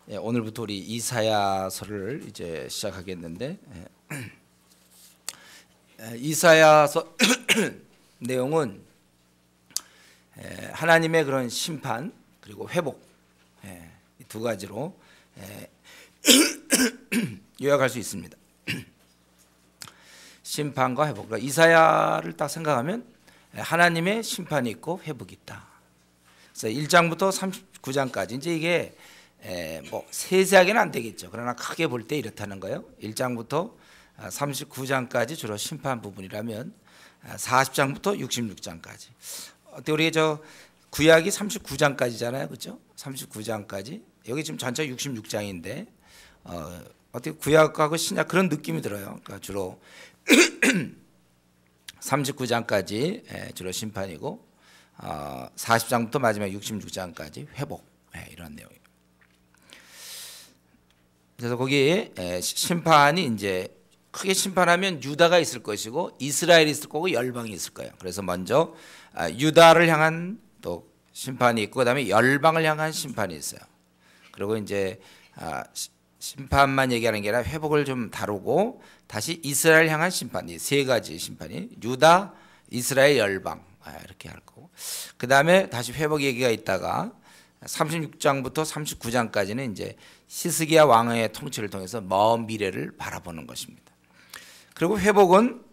오늘부터 우리 이사야서를 이제 시작하겠는데, 이사야서 내용은 하나님의 그런 심판 그리고 회복, 이 두 가지로 요약할 수 있습니다. 심판과 회복. 그러니까 이사야를 딱 생각하면 하나님의 심판이 있고 회복이 있다. 그래서 1장부터 39장까지 이제 이게 뭐 세세하게는 안 되겠죠. 그러나 크게 볼 때 이렇다는 거예요. 1장부터 39장까지 주로 심판 부분이라면 40장부터 66장까지. 우리 저 구약이 39장까지잖아요, 그렇죠? 39장까지. 여기 지금 전체 66장인데 어떻게 구약하고 신약 그런 느낌이 들어요. 그러니까 주로 39장까지 주로 심판이고 40장부터 마지막 66장까지 회복, 이런 내용이에요. 그래서 거기에 심판이 이제 크게 심판하면 유다가 있을 것이고 이스라엘이 있을 거고 열방이 있을 거예요. 그래서 먼저 유다를 향한 또 심판이 있고 그다음에 열방을 향한 심판이 있어요. 그리고 이제 심판만 얘기하는 게 아니라 회복을 좀 다루고 다시 이스라엘 향한 심판, 이 세 가지 심판이 유다, 이스라엘, 열방 이렇게 할 거고 그다음에 다시 회복 얘기가 있다가 36장부터 39장까지는 이제 히스기야 왕의 통치를 통해서 먼 미래를 바라보는 것입니다. 그리고 회복은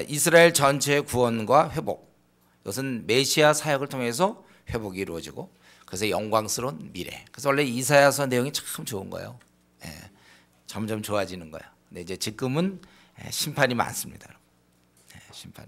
이스라엘 전체의 구원과 회복, 이것은 메시아 사역을 통해서 회복이 이루어지고 그래서 영광스러운 미래. 그래서 원래 이사야서 내용이 참 좋은 거예요. 점점 좋아지는 거예요. 근데 이제 지금은 심판이 많습니다. 심판.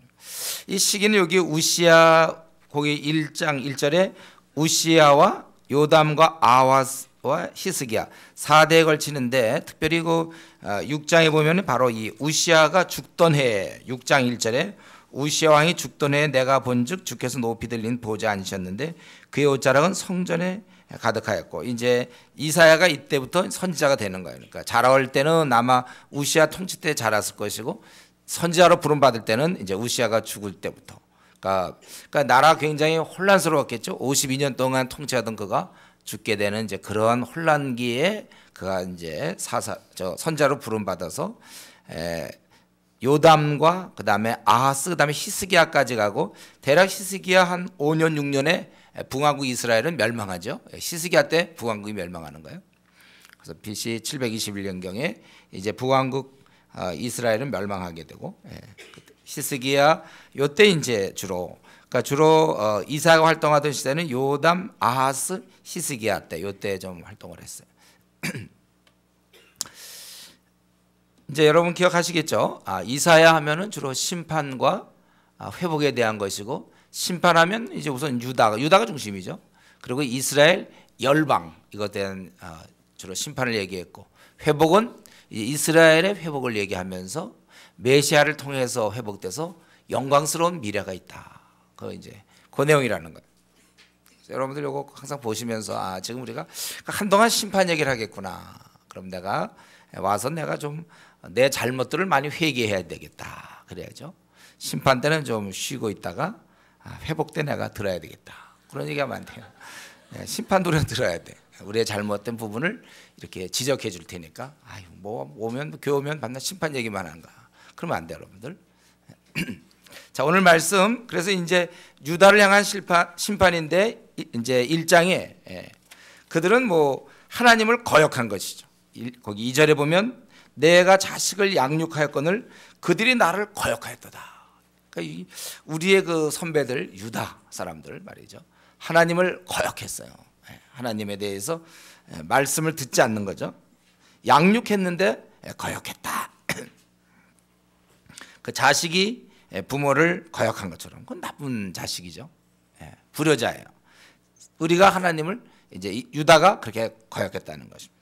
이 시기는 여기 우시야 거기 1장 1절에 우시야와 요담과 아하스와 히스기야 4대에 걸치는데 특별히 그 6장에 보면 바로 이 우시야가 죽던 해 6장 1절에 우시야 왕이 죽던 해에 내가 본즉 주께서 높이 들린 보좌에 앉으셨는데 그의 옷자락은 성전에 가득하였고 이제 이사야가 이때부터 선지자가 되는 거예요. 그러니까 자라올 때는 아마 우시야 통치 때 자랐을 것이고 선지자로 부름 받을 때는 이제 우시야가 죽을 때부터. 그러니까 나라 굉장히 혼란스러웠겠죠. 52년 동안 통치하던 그가 죽게 되는 이제 그러한 혼란기에 그가 이제 선자로 부름 받아서 요담과 그다음에 아하스 그다음에 히스기야까지 가고 대략 히스기야 한 5년 6년에 북왕국 이스라엘은 멸망하죠. 히스기야 때 북왕국이 멸망하는 거예요. 그래서 BC 721년경에 이제 북왕국 이스라엘은 멸망하게 되고 히스기야 요때 이제 주로 이사가 활동하던 시대는 요담, 아하스, 히스기야 때 요때 좀 활동을 했어요. 이제 여러분 기억하시겠죠? 이사야 하면은 주로 심판과 회복에 대한 것이고 심판하면 이제 우선 유다가 중심이죠. 그리고 이스라엘 열방 이것에 대한 주로 심판을 얘기했고 회복은 이스라엘의 회복을 얘기하면서 메시아를 통해서 회복돼서 영광스러운 미래가 있다. 그 이제 그 내용이라는 거예요. 여러분들 이거 항상 보시면서 지금 우리가 한동안 심판 얘기를 하겠구나. 그럼 내가 와서 내가 좀 내 잘못들을 많이 회개해야 되겠다. 그래야죠. 심판 때는 좀 쉬고 있다가 회복 때 내가 들어야 되겠다. 그런 얘기가 많대요. 심판 노래 들어야 돼. 우리의 잘못된 부분을 이렇게 지적해 줄 테니까 뭐 오면 교회 오면 맨날 심판 얘기만 한가. 그러면 안 돼요, 여러분들. 자, 오늘 말씀 그래서 이제 유다를 향한 심판인데 이제 1장에 그들은 뭐 하나님을 거역한 것이죠. 거기 2절에 보면 내가 자식을 양육하였거늘 그들이 나를 거역하였도다. 그러니까 우리의 그 선배들 유다 사람들 말이죠. 하나님을 거역했어요. 하나님에 대해서 말씀을 듣지 않는 거죠. 양육했는데 거역했다. 그 자식이 부모를 거역한 것처럼 그건 나쁜 자식이죠. 불효자예요. 우리가 하나님을 이제 유다가 그렇게 거역했다는 것입니다.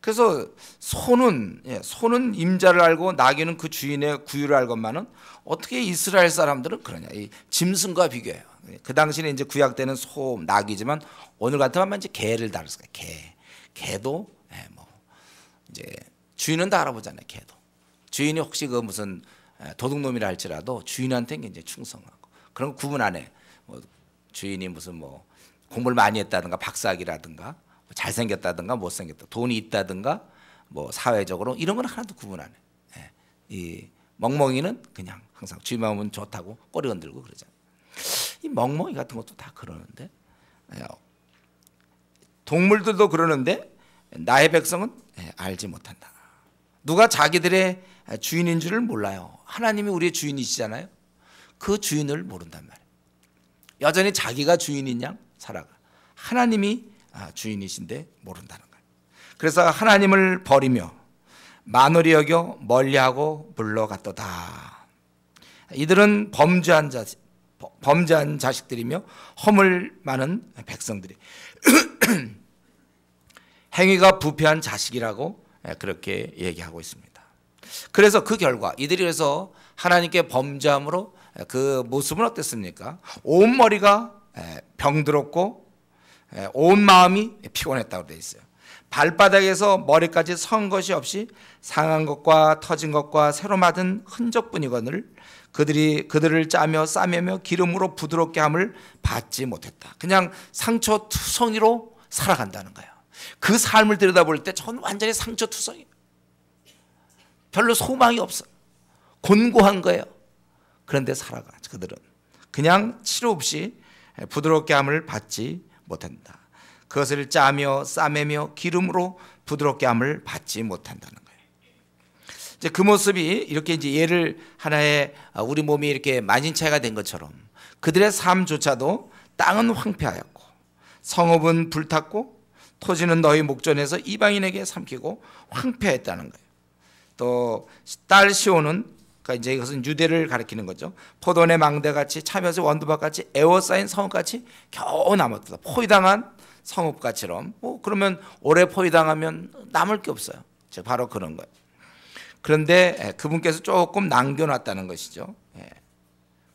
그래서 소는 임자를 알고 나귀는 그 주인의 구유를 알건만은 어떻게 이스라엘 사람들은 그러냐? 이 짐승과 비교해요. 그 당시는 이제 구약 때는 소, 나귀지만 오늘 같으면 이제 개를 다뤘어요. 개도 뭐 이제 주인은 다 알아보잖아요. 개도 주인이 혹시 그 무슨 도둑놈이라 할지라도 주인한테는 굉장히 충성하고 그런 거 구분 안 해. 뭐 주인이 무슨 뭐 공부를 많이 했다든가 박사학위라든가 잘생겼다든가 못생겼다, 돈이 있다든가 뭐 사회적으로 이런 건 하나도 구분 안 해. 예. 이 멍멍이는 그냥 항상 주위 마음은 좋다고 꼬리 흔들고 그러잖아요. 이 멍멍이 같은 것도 다 그러는데, 동물들도 그러는데 나의 백성은 알지 못한다. 누가 자기들의 주인인 줄을 몰라요. 하나님이 우리의 주인이시잖아요. 그 주인을 모른단 말이에요. 여전히 자기가 주인인 양 살아가. 하나님이 주인이신데 모른다는 거예요. 그래서 하나님을 버리며 만홀히 여겨 멀리하고 물러갔도다. 이들은 범죄한 자식들이며 허물 많은 백성들이 행위가 부패한 자식이라고 그렇게 얘기하고 있습니다. 그래서 그 결과 이들이 그래서 하나님께 범죄함으로 그 모습은 어땠습니까? 온 머리가 병들었고 온 마음이 피곤했다고 되어 있어요. 발바닥에서 머리까지 선 것이 없이 상한 것과 터진 것과 새로 맞은 흔적뿐이거늘 그들을 짜며 싸매며 기름으로 부드럽게 함을 받지 못했다. 그냥 상처투성이로 살아간다는 거예요. 그 삶을 들여다볼 때 전 완전히 상처투성이에요. 별로 소망이 없어. 곤고한 거예요. 그런데 살아가. 그들은 그냥 치료 없이 부드럽게 함을 받지 못한다. 그것을 짜며 싸매며 기름으로 부드럽게 함을 받지 못한다는 거예요. 이제 그 모습이 이렇게 이제 예를 하나의 우리 몸이 이렇게 만신창이가 된 것처럼 그들의 삶조차도 땅은 황폐하였고 성읍은 불탔고 토지는 너희 목전에서 이방인에게 삼키고 황폐했다는 거예요. 또 딸 시온은, 그러니까 이제 이것은 유대를 가리키는 거죠. 포도원의 망대같이 차면서 원두밭같이 에워싸인 성읍같이 겨우 남았다. 포위당한 성읍같이럼. 그러면 오래 포위당하면 남을 게 없어요. 즉 바로 그런 거예요. 그런데 그분께서 조금 남겨놨다는 것이죠.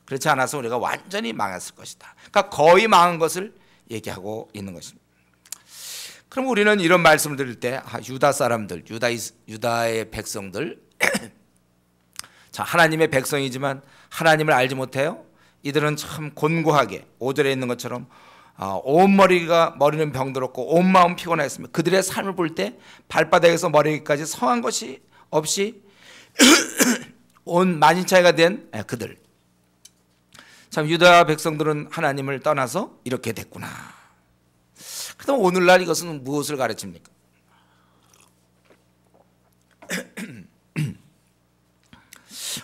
그렇지 않아서 우리가 완전히 망했을 것이다. 그러니까 거의 망한 것을 얘기하고 있는 것입니다. 그럼 우리는 이런 말씀을 드릴 때 유다 사람들, 유다의 백성들 자, 하나님의 백성이지만 하나님을 알지 못해요. 이들은 참 곤고하게 5절에 있는 것처럼 온 머리는 병들었고 온 마음 피곤했으며 그들의 삶을 볼 때 발바닥에서 머리까지 성한 것이 없이 온 만신창이가 된 그들. 참 유다 백성들은 하나님을 떠나서 이렇게 됐구나. 그럼 오늘날 이것은 무엇을 가르칩니까?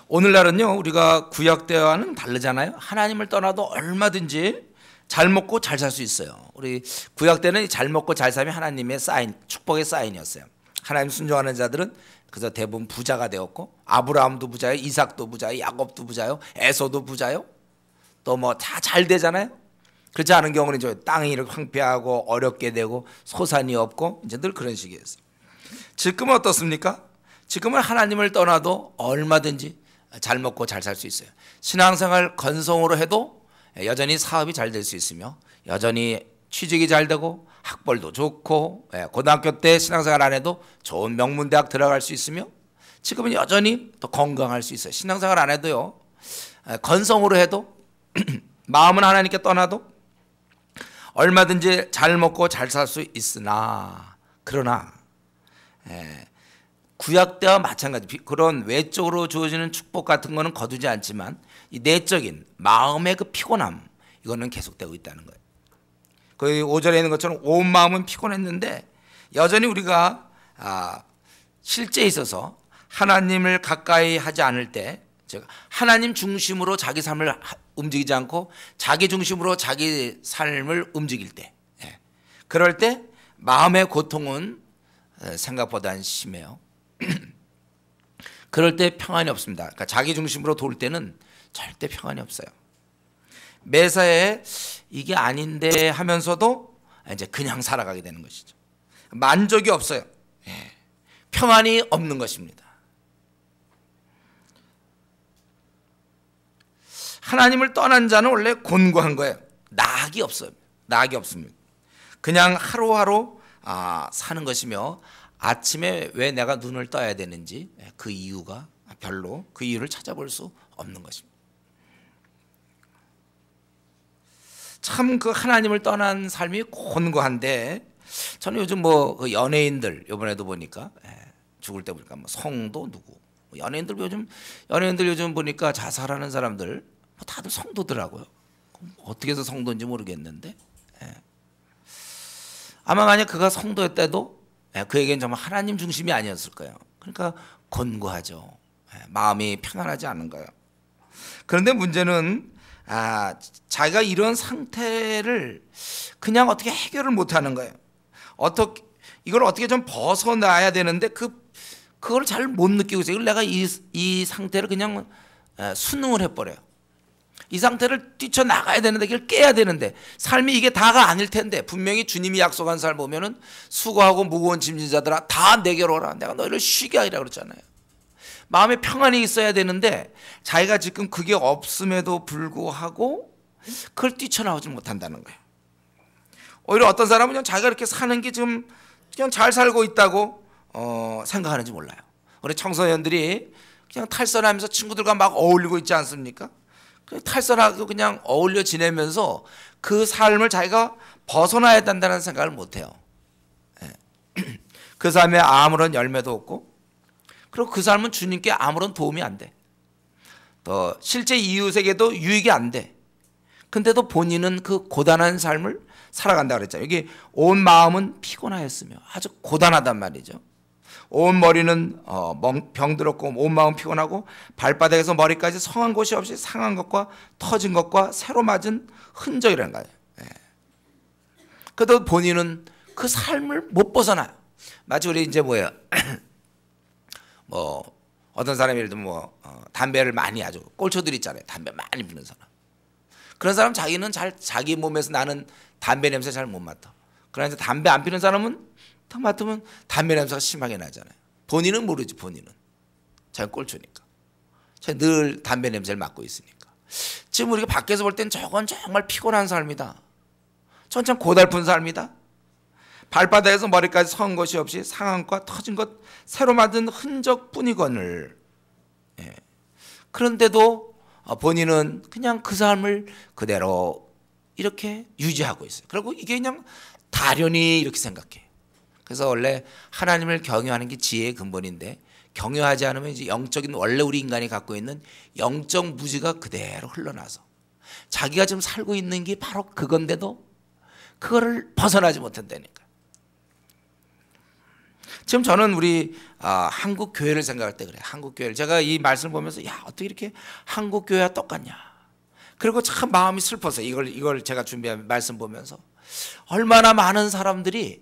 오늘날은요, 우리가 구약 때와는 다르잖아요. 하나님을 떠나도 얼마든지 잘 먹고 잘 살 수 있어요. 우리 구약 때는 잘 먹고 잘 삶이 하나님의 사인, 축복의 사인이었어요. 하나님 순종하는 자들은 그래서 대부분 부자가 되었고, 아브라함도 부자요, 이삭도 부자요, 야곱도 부자요, 에서도 부자요. 또 뭐 다 잘 되잖아요. 그렇지 않은 경우는 이제 땅이 이렇게 황폐하고 어렵게 되고 소산이 없고 이제 늘 그런 식이었어요. 지금은 어떻습니까? 지금은 하나님을 떠나도 얼마든지 잘 먹고 잘 살 수 있어요. 신앙생활 건성으로 해도 여전히 사업이 잘 될 수 있으며 여전히 취직이 잘 되고 학벌도 좋고 고등학교 때 신앙생활 안 해도 좋은 명문대학 들어갈 수 있으며 지금은 여전히 더 건강할 수 있어요. 신앙생활 안 해도요, 건성으로 해도 마음은 하나님께 떠나도 얼마든지 잘 먹고 잘 살 수 있으나, 그러나 구약 때와 마찬가지 그런 외적으로 주어지는 축복 같은 거는 거두지 않지만 이 내적인 마음의 그 피곤함, 이거는 계속되고 있다는 거예요. 거기 5절에 있는 것처럼 온 마음은 피곤했는데 여전히 우리가 실제에 있어서 하나님을 가까이 하지 않을 때, 즉 하나님 중심으로 자기 삶을 움직이지 않고 자기 중심으로 자기 삶을 움직일 때, 그럴 때 마음의 고통은 생각보다 심해요. 그럴 때 평안이 없습니다. 그러니까 자기 중심으로 돌 때는 절대 평안이 없어요. 매사에 이게 아닌데 하면서도 이제 그냥 살아가게 되는 것이죠. 만족이 없어요. 평안이 없는 것입니다. 하나님을 떠난 자는 원래 곤고한 거예요. 낙이 없어요. 낙이 없습니다. 그냥 하루하루 사는 것이며 아침에 왜 내가 눈을 떠야 되는지 그 이유가 별로 그 이유를 찾아볼 수 없는 것입니다. 참 그 하나님을 떠난 삶이 곤고한데 저는 요즘 뭐 그 연예인들 이번에도 보니까 죽을 때 보니까 뭐 성도 누구 연예인들 요즘 보니까 자살하는 사람들 뭐 다들 성도더라고요. 어떻게 해서 성도인지 모르겠는데 아마 만약 그가 성도였다도 그에겐 정말 하나님 중심이 아니었을 거예요. 그러니까 곤고하죠. 마음이 편안하지 않은 거예요. 그런데 문제는 자기가 이런 상태를 그냥 어떻게 해결을 못하는 거예요. 이걸 어떻게 좀 벗어나야 되는데 그걸 잘 못 느끼고 있어요. 내가 이 상태를 그냥 순응을 해버려요. 이 상태를 뛰쳐나가야 되는데 이걸 깨야 되는데 삶이 이게 다가 아닐 텐데 분명히 주님이 약속한 삶 보면은 수고하고 무거운 짐진 자들아 다 내게로 오라. 내가 너희를 쉬게 하리라 그랬잖아요. 마음에 평안이 있어야 되는데 자기가 지금 그게 없음에도 불구하고 그걸 뛰쳐나오지 못한다는 거예요. 오히려 어떤 사람은 그냥 자기가 이렇게 사는 게 지금 그냥 잘 살고 있다고 생각하는지 몰라요. 우리 청소년들이 그냥 탈선하면서 친구들과 막 어울리고 있지 않습니까? 탈선하고 그냥 어울려 지내면서 그 삶을 자기가 벗어나야 된다는 생각을 못해요. 그 삶에 아무런 열매도 없고 그리고 그 삶은 주님께 아무런 도움이 안 돼. 또 실제 이웃에게도 유익이 안 돼. 근데도 본인은 그 고단한 삶을 살아간다 그랬잖아요. 여기 온 마음은 피곤하였으며 아주 고단하단 말이죠. 온 머리는 병들었고 온 마음 피곤하고 발바닥에서 머리까지 성한 곳이 없이 상한 것과 터진 것과 새로 맞은 흔적이라는 거예요. 그래도 본인은 그 삶을 못 벗어나요. 마치 우리 이제 뭐 어떤 사람이 예를 들면 담배를 많이 아주 꼴초들 있잖아요. 담배 많이 피는 사람. 그런 사람 자기는 자기 몸에서 나는 담배 냄새 잘 못 맡아. 그러나 이제 담배 안 피는 사람은 딱 맡으면 담배 냄새가 심하게 나잖아요. 본인은 모르지. 본인은 자기 꼴초니까. 자기 늘 담배 냄새를 맡고 있으니까. 지금 우리가 밖에서 볼 땐 저건 정말 피곤한 삶이다. 전 참 고달픈 삶이다. 발바닥에서 머리까지 선 것이 없이 상한 것 터진 것 새로 만든 흔적뿐이거늘. 그런데도 본인은 그냥 그 삶을 그대로 이렇게 유지하고 있어요. 그리고 이게 그냥 다련히 이렇게 생각해. 그래서 원래 하나님을 경외하는 게 지혜의 근본인데 경외하지 않으면 이제 영적인 원래 우리 인간이 갖고 있는 영적 무지가 그대로 흘러나서 자기가 지금 살고 있는 게 바로 그건데도 그거를 벗어나지 못한다니까. 지금 저는 우리 한국 교회를 생각할 때 그래요. 한국 교회를 제가 이 말씀을 보면서 어떻게 이렇게 한국 교회와 똑같냐. 그리고 참 마음이 슬퍼서 이걸 제가 준비한 말씀 보면서 얼마나 많은 사람들이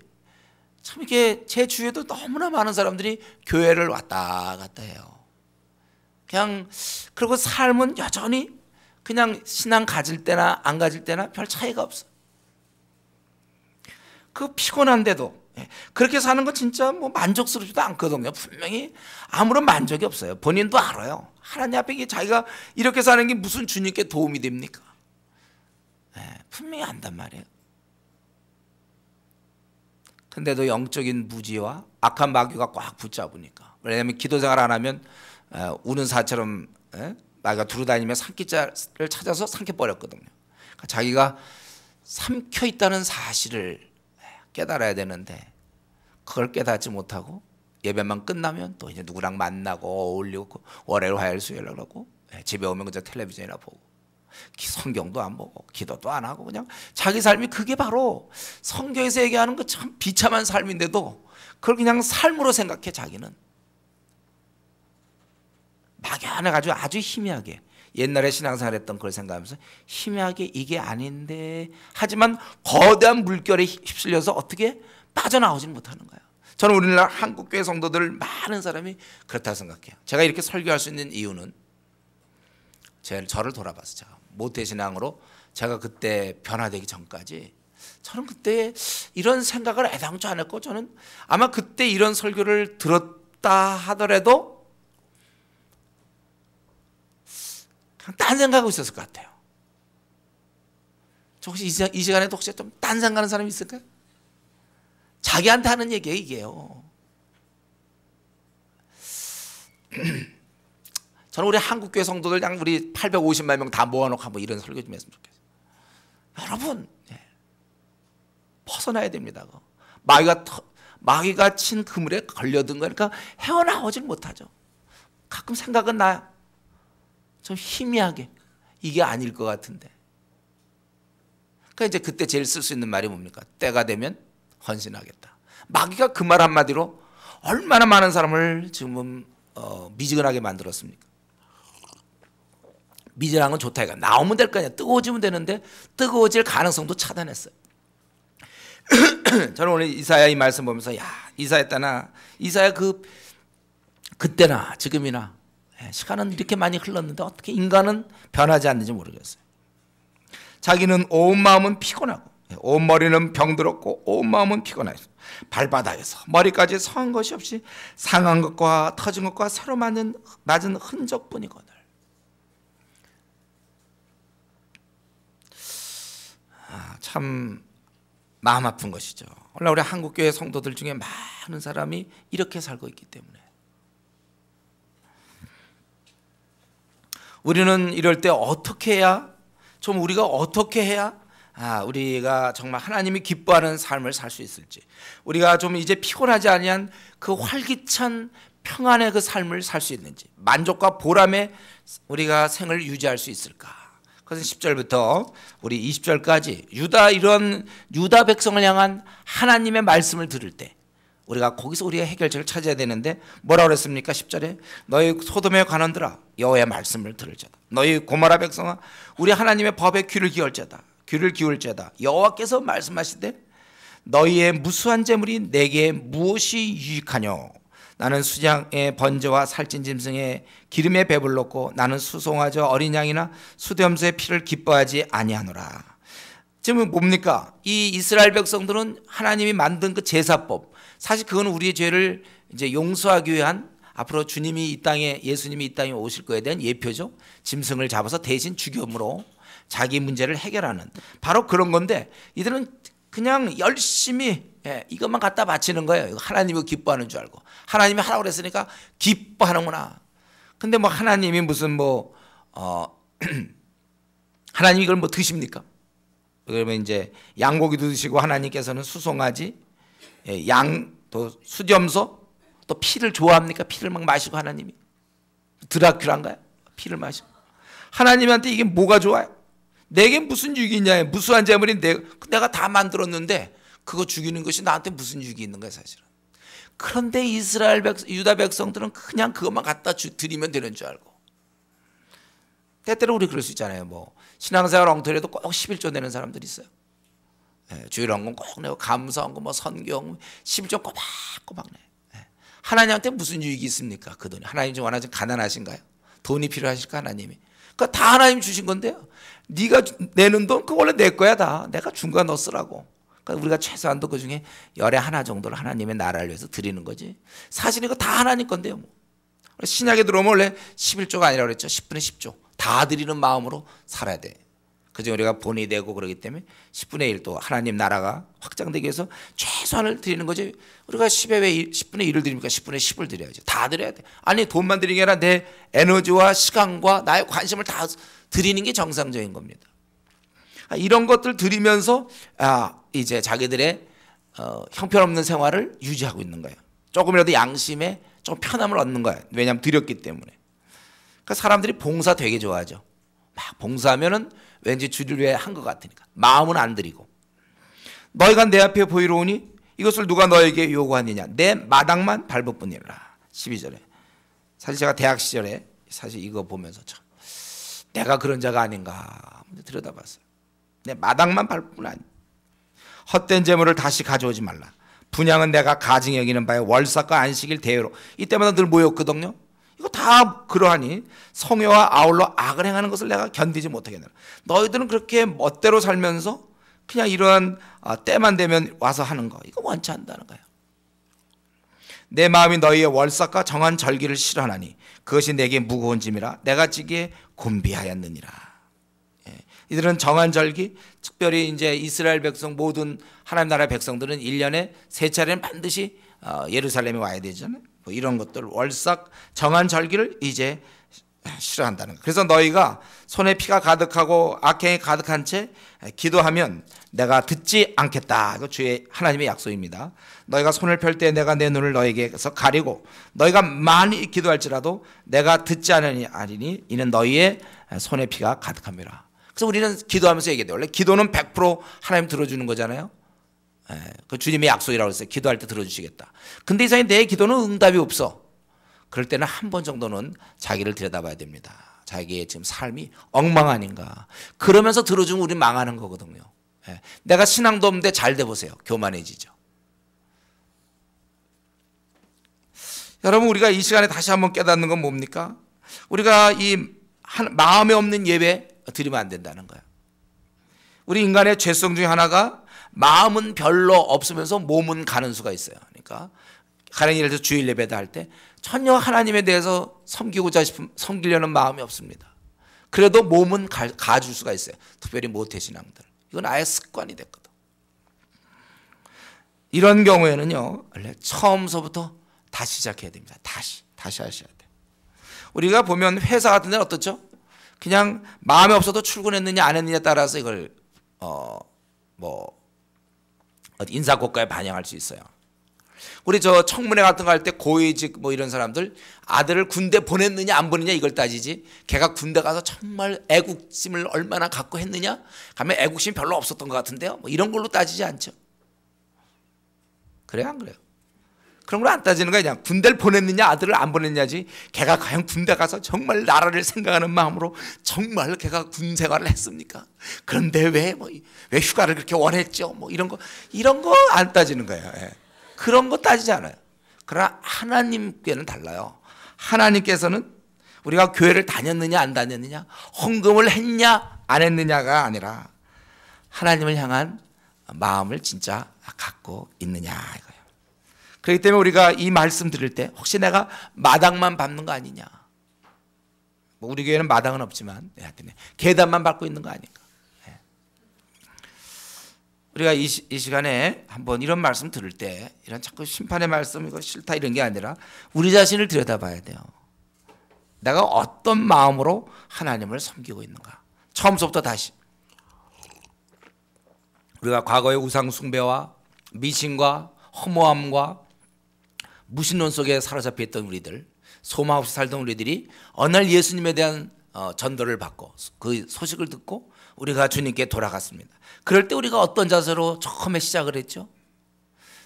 참 이게 제 주위에도 너무나 많은 사람들이 교회를 왔다 갔다 해요. 그리고 삶은 여전히 그냥 신앙 가질 때나 안 가질 때나 별 차이가 없어. 그 피곤한데도 그렇게 사는 건 진짜 뭐 만족스럽지도 않거든요. 분명히 아무런 만족이 없어요. 본인도 알아요. 하나님 앞에 자기가 이렇게 사는 게 무슨 주님께 도움이 됩니까? 분명히 안단 말이에요. 근데도 영적인 무지와 악한 마귀가 꽉 붙잡으니까. 왜냐하면 기도 생활 안 하면 우는 사처럼 마귀가 두루다니며 삼키자를 찾아서 삼켜버렸거든요. 그러니까 자기가 삼켜 있다는 사실을 깨달아야 되는데 그걸 깨닫지 못하고 예배만 끝나면 또 이제 누구랑 만나고 어울리고 월요일 화요일 수요일 하고 집에 오면 그저 텔레비전이나 보고 성경도 안 보고 기도도 안 하고 그냥 자기 삶이 그게 바로 성경에서 얘기하는 그 참 비참한 삶인데도 그걸 그냥 삶으로 생각해. 자기는 막연해 가지고 아주 희미하게 옛날에 신앙생활 했던 걸 생각하면서 희미하게 이게 아닌데 하지만 거대한 물결에 휩쓸려서 어떻게 빠져나오지는 못하는 거예요. 저는 우리나라 한국교회 성도들 많은 사람이 그렇다고 생각해요. 제가 이렇게 설교할 수 있는 이유는 저를 돌아봐서 제가 모태신앙으로 제가 그때 변화되기 전까지 저는 그때 이런 생각을 애당초 안 했고 저는 아마 그때 이런 설교를 들었다 하더라도 그냥 딴 생각하고 있었을 것 같아요. 저 혹시 이 시간에도 혹시 좀 딴 생각하는 사람이 있을까요? 자기한테 하는 얘기예요, 이게요. 저는 우리 한국교회 성도들 그냥 우리 850만 명 다 모아놓고 한번 이런 설교 좀 했으면 좋겠어요. 여러분 벗어나야 됩니다. 마귀가 친 그물에 걸려든 거니까 헤어나오질 못하죠. 가끔 생각은 나요. 좀 희미하게 이게 아닐 것 같은데. 그러니까 이제 그때 제일 쓸 수 있는 말이 뭡니까? 때가 되면 헌신하겠다. 마귀가 그 말 한마디로 얼마나 많은 사람을 지금 미지근하게 만들었습니까? 미지근한 건 좋다 이거. 나오면 될 거 아니야. 뜨거워지면 되는데 뜨거워질 가능성도 차단했어요. 저는 오늘 이사야 이 말씀 보면서 이사야 때나 이사야 그때나 지금이나 시간은 이렇게 많이 흘렀는데 어떻게 인간은 변하지 않는지 모르겠어요. 자기는 온 마음은 피곤하고 온 머리는 병들었고 온 마음은 피곤하고 발바닥에서 머리까지 성한 것이 없이 상한 것과 터진 것과 새로 맞은 흔적뿐이거늘. 참 마음 아픈 것이죠. 오늘 우리 한국교회 성도들 중에 많은 사람이 이렇게 살고 있기 때문에 우리는 이럴 때 어떻게 해야 우리가 어떻게 해야 우리가 정말 하나님이 기뻐하는 삶을 살 수 있을지, 우리가 좀 이제 피곤하지 아니한 그 활기찬 평안의 그 삶을 살 수 있는지, 만족과 보람의 우리가 생을 유지할 수 있을까? 그래서 10절부터 우리 20절까지 이런 유다 백성을 향한 하나님의 말씀을 들을 때 우리가 거기서 우리의 해결책을 찾아야 되는데 뭐라고 그랬습니까? 10절에 너희 소돔의 관원들아 여호와의 말씀을 들을지어다. 너희 고모라 백성아 우리 하나님의 법에 귀를 기울지어다. 여호와께서 말씀하시되 너희의 무수한 재물이 내게 무엇이 유익하뇨? 나는 수장의 번제와 살찐 짐승의 기름에 배불렀고 나는 수송아저 어린 양이나 수염소의 피를 기뻐하지 아니하노라. 지금 뭡니까? 이 이스라엘 백성들은 하나님이 만든 그 제사법, 사실 그건 우리의 죄를 이제 용서하기 위한, 앞으로 예수님이 이 땅에 오실 거에 대한 예표죠. 짐승을 잡아서 대신 죽임으로 자기 문제를 해결하는 바로 그런 건데, 이들은 그냥 열심히 이것만 갖다 바치는 거예요. 하나님이 기뻐하는 줄 알고, 하나님이 하라고 그랬으니까 기뻐하는구나. 근데 뭐 하나님이 무슨 하나님이 이걸 뭐 드십니까? 그러면 이제 양고기도 드시고 하나님께서는 수송아지, 양, 또 수염소, 또 피를 좋아합니까? 피를 막 마시고 하나님이 드라큘라인가요? 피를 마시고. 하나님한테 이게 뭐가 좋아요? 내게 무슨 유익이 있냐? 무수한 재물이 내가 다 만들었는데 그거 죽이는 것이 나한테 무슨 유익이 있는 거야 사실은. 그런데 유다 백성들은 그냥 그것만 갖다 드리면 되는 줄 알고. 때때로 우리 그럴 수 있잖아요. 뭐 신앙생활 엉터리에도 꼭 11조 내는 사람들이 있어요. 주일헌금 꼭 내고, 감사헌금, 뭐 선교헌금 11조 꼬박꼬박 내. 하나님한테 무슨 유익이 있습니까? 그 돈이. 하나님 좀 원하지 가난하신가요? 돈이 필요하실까 하나님이? 그러니까 다 하나님 주신 건데요. 네가 내는 돈 그거 원래 내 거야 다. 내가 준 거 너 쓰라고. 그러니까 우리가 최소한도 그 중에 열의 하나 정도를 하나님의 나라를 위해서 드리는 거지. 사실 이거 다 하나님 건데요. 뭐. 신약에 들어오면 원래 11조가 아니라 그랬죠. 10분의 10조. 다 드리는 마음으로 살아야 돼. 그중에 우리가 본이 되고 그러기 때문에 10분의 1도 하나님 나라가 확장되기 위해서 최소한을 드리는 거지. 우리가 10에 왜 10분의 1을 드립니까? 10분의 10을 드려야지. 다 드려야 돼. 아니 돈만 드리는 게 아니라 내 에너지와 시간과 나의 관심을 다 드리는 게 정상적인 겁니다. 이런 것들 드리면서 이제 자기들의 형편없는 생활을 유지하고 있는 거예요. 조금이라도 양심에 좀 편함을 얻는 거예요. 왜냐하면 드렸기 때문에. 그러니까 사람들이 봉사 되게 좋아하죠. 막 봉사하면은 왠지 주를 위해 한 것 같으니까. 마음은 안 드리고. 너희가 내 앞에 보이러 오니 이것을 누가 너에게 요구하느냐? 내 마당만 밟을 뿐이라. 12절에. 사실 제가 대학 시절에 사실 이거 보면서 참 내가 그런 자가 아닌가 들여다봤어요. 내 마당만 밟을 뿐 아니. 헛된 재물을 다시 가져오지 말라. 분양은 내가 가증히 여기는 바에 월삭과 안식일 대회로 이때마다 늘 모였거든요. 이거 다 그러하니 성회와 아울러 악을 행하는 것을 내가 견디지 못하겠노라. 너희들은 그렇게 멋대로 살면서 그냥 이러한 때만 되면 와서 하는 거 이거 원치 않다는 거예요. 내 마음이 너희의 월삭과 정한 절기를 싫어하나니 그것이 내게 무거운 짐이라 내가 지기에 곤비하였느니라. 이들은 정한 절기, 특별히 이제 이스라엘 백성 모든 하나님 나라 백성들은 1년에 3차례는 반드시 예루살렘에 와야 되잖아요. 뭐 이런 것들 월삭 정한 절기를 이제 싫어한다는 거예요. 그래서 너희가 손에 피가 가득하고 악행이 가득한 채 기도하면 내가 듣지 않겠다. 이거 주의 하나님의 약속입니다. 너희가 손을 펼 때 내가 내 눈을 너희에게서 가리고 너희가 많이 기도할지라도 내가 듣지 않으니 이는 너희의 손에 피가 가득함이라. 그래서 우리는 기도하면서 얘기해요. 원래 기도는 100% 하나님 들어주는 거잖아요. 그 주님의 약속이라고 했어요. 기도할 때 들어주시겠다. 근데 이상하게 내 기도는 응답이 없어. 그럴 때는 한 번 정도는 자기를 들여다봐야 됩니다. 자기의 지금 삶이 엉망아닌가. 그러면서 들어주면 우리 망하는 거거든요. 내가 신앙도 없는데 잘 돼보세요. 교만해지죠. 여러분, 우리가 이 시간에 다시 한번 깨닫는 건 뭡니까? 우리가 이 마음에 없는 예배 드리면 안 된다는 거예요. 우리 인간의 죄성 중에 하나가 마음은 별로 없으면서 몸은 가는 수가 있어요. 그러니까 가령 예를 들어서 주일 예배다 할 때 전혀 하나님에 대해서 섬기려는 마음이 없습니다. 그래도 몸은 가줄 수가 있어요. 특별히 모태신앙들. 이건 아예 습관이 됐거든. 이런 경우에는요, 원래 처음서부터 다시 시작해야 됩니다. 다시 하셔야 돼요. 우리가 보면 회사 같은 데는 어떻죠? 그냥 마음에 없어도 출근했느냐 안 했느냐에 따라서 이걸 인사고과에 반영할 수 있어요. 우리 저 청문회 같은 거 할 때 고위직 뭐 이런 사람들 아들을 군대 보냈느냐 안 보냈느냐 이걸 따지지, 걔가 군대 가서 정말 애국심을 얼마나 갖고 했느냐, 가면 애국심이 별로 없었던 것 같은데요, 뭐 이런 걸로 따지지 않죠. 그래요, 안 그래요? 그런 걸 안 따지는 거야. 그냥 군대를 보냈느냐 아들을 안 보냈냐지, 걔가 과연 군대 가서 정말 나라를 생각하는 마음으로 정말 걔가 군 생활을 했습니까? 그런데 왜 휴가를 그렇게 원했죠? 뭐 이런 거 안 따지는 거예요. 예. 그런 거 따지지 않아요. 그러나 하나님께는 달라요. 하나님께서는 우리가 교회를 다녔느냐 안 다녔느냐, 헌금을 했냐 안 했느냐가 아니라 하나님을 향한 마음을 진짜 갖고 있느냐 이거예요. 그렇기 때문에 우리가 이 말씀 들을 때 혹시 내가 마당만 밟는 거 아니냐, 뭐 우리 교회는 마당은 없지만 계단만 밟고 있는 거 아닌가. 우리가 이 시간에 한번 이런 말씀 들을 때, 이런 자꾸 심판의 말씀 이거 싫다 이런 게 아니라 우리 자신을 들여다봐야 돼요. 내가 어떤 마음으로 하나님을 섬기고 있는가. 처음부터 다시 우리가 과거의 우상 숭배와 미신과 허무함과 무신론 속에 사로잡혀 있던 우리들, 소망 없이 살던 우리들이 어느 날 예수님에 대한 전도를 받고 그 소식을 듣고 우리가 주님께 돌아갔습니다. 그럴 때 우리가 어떤 자세로 처음에 시작을 했죠?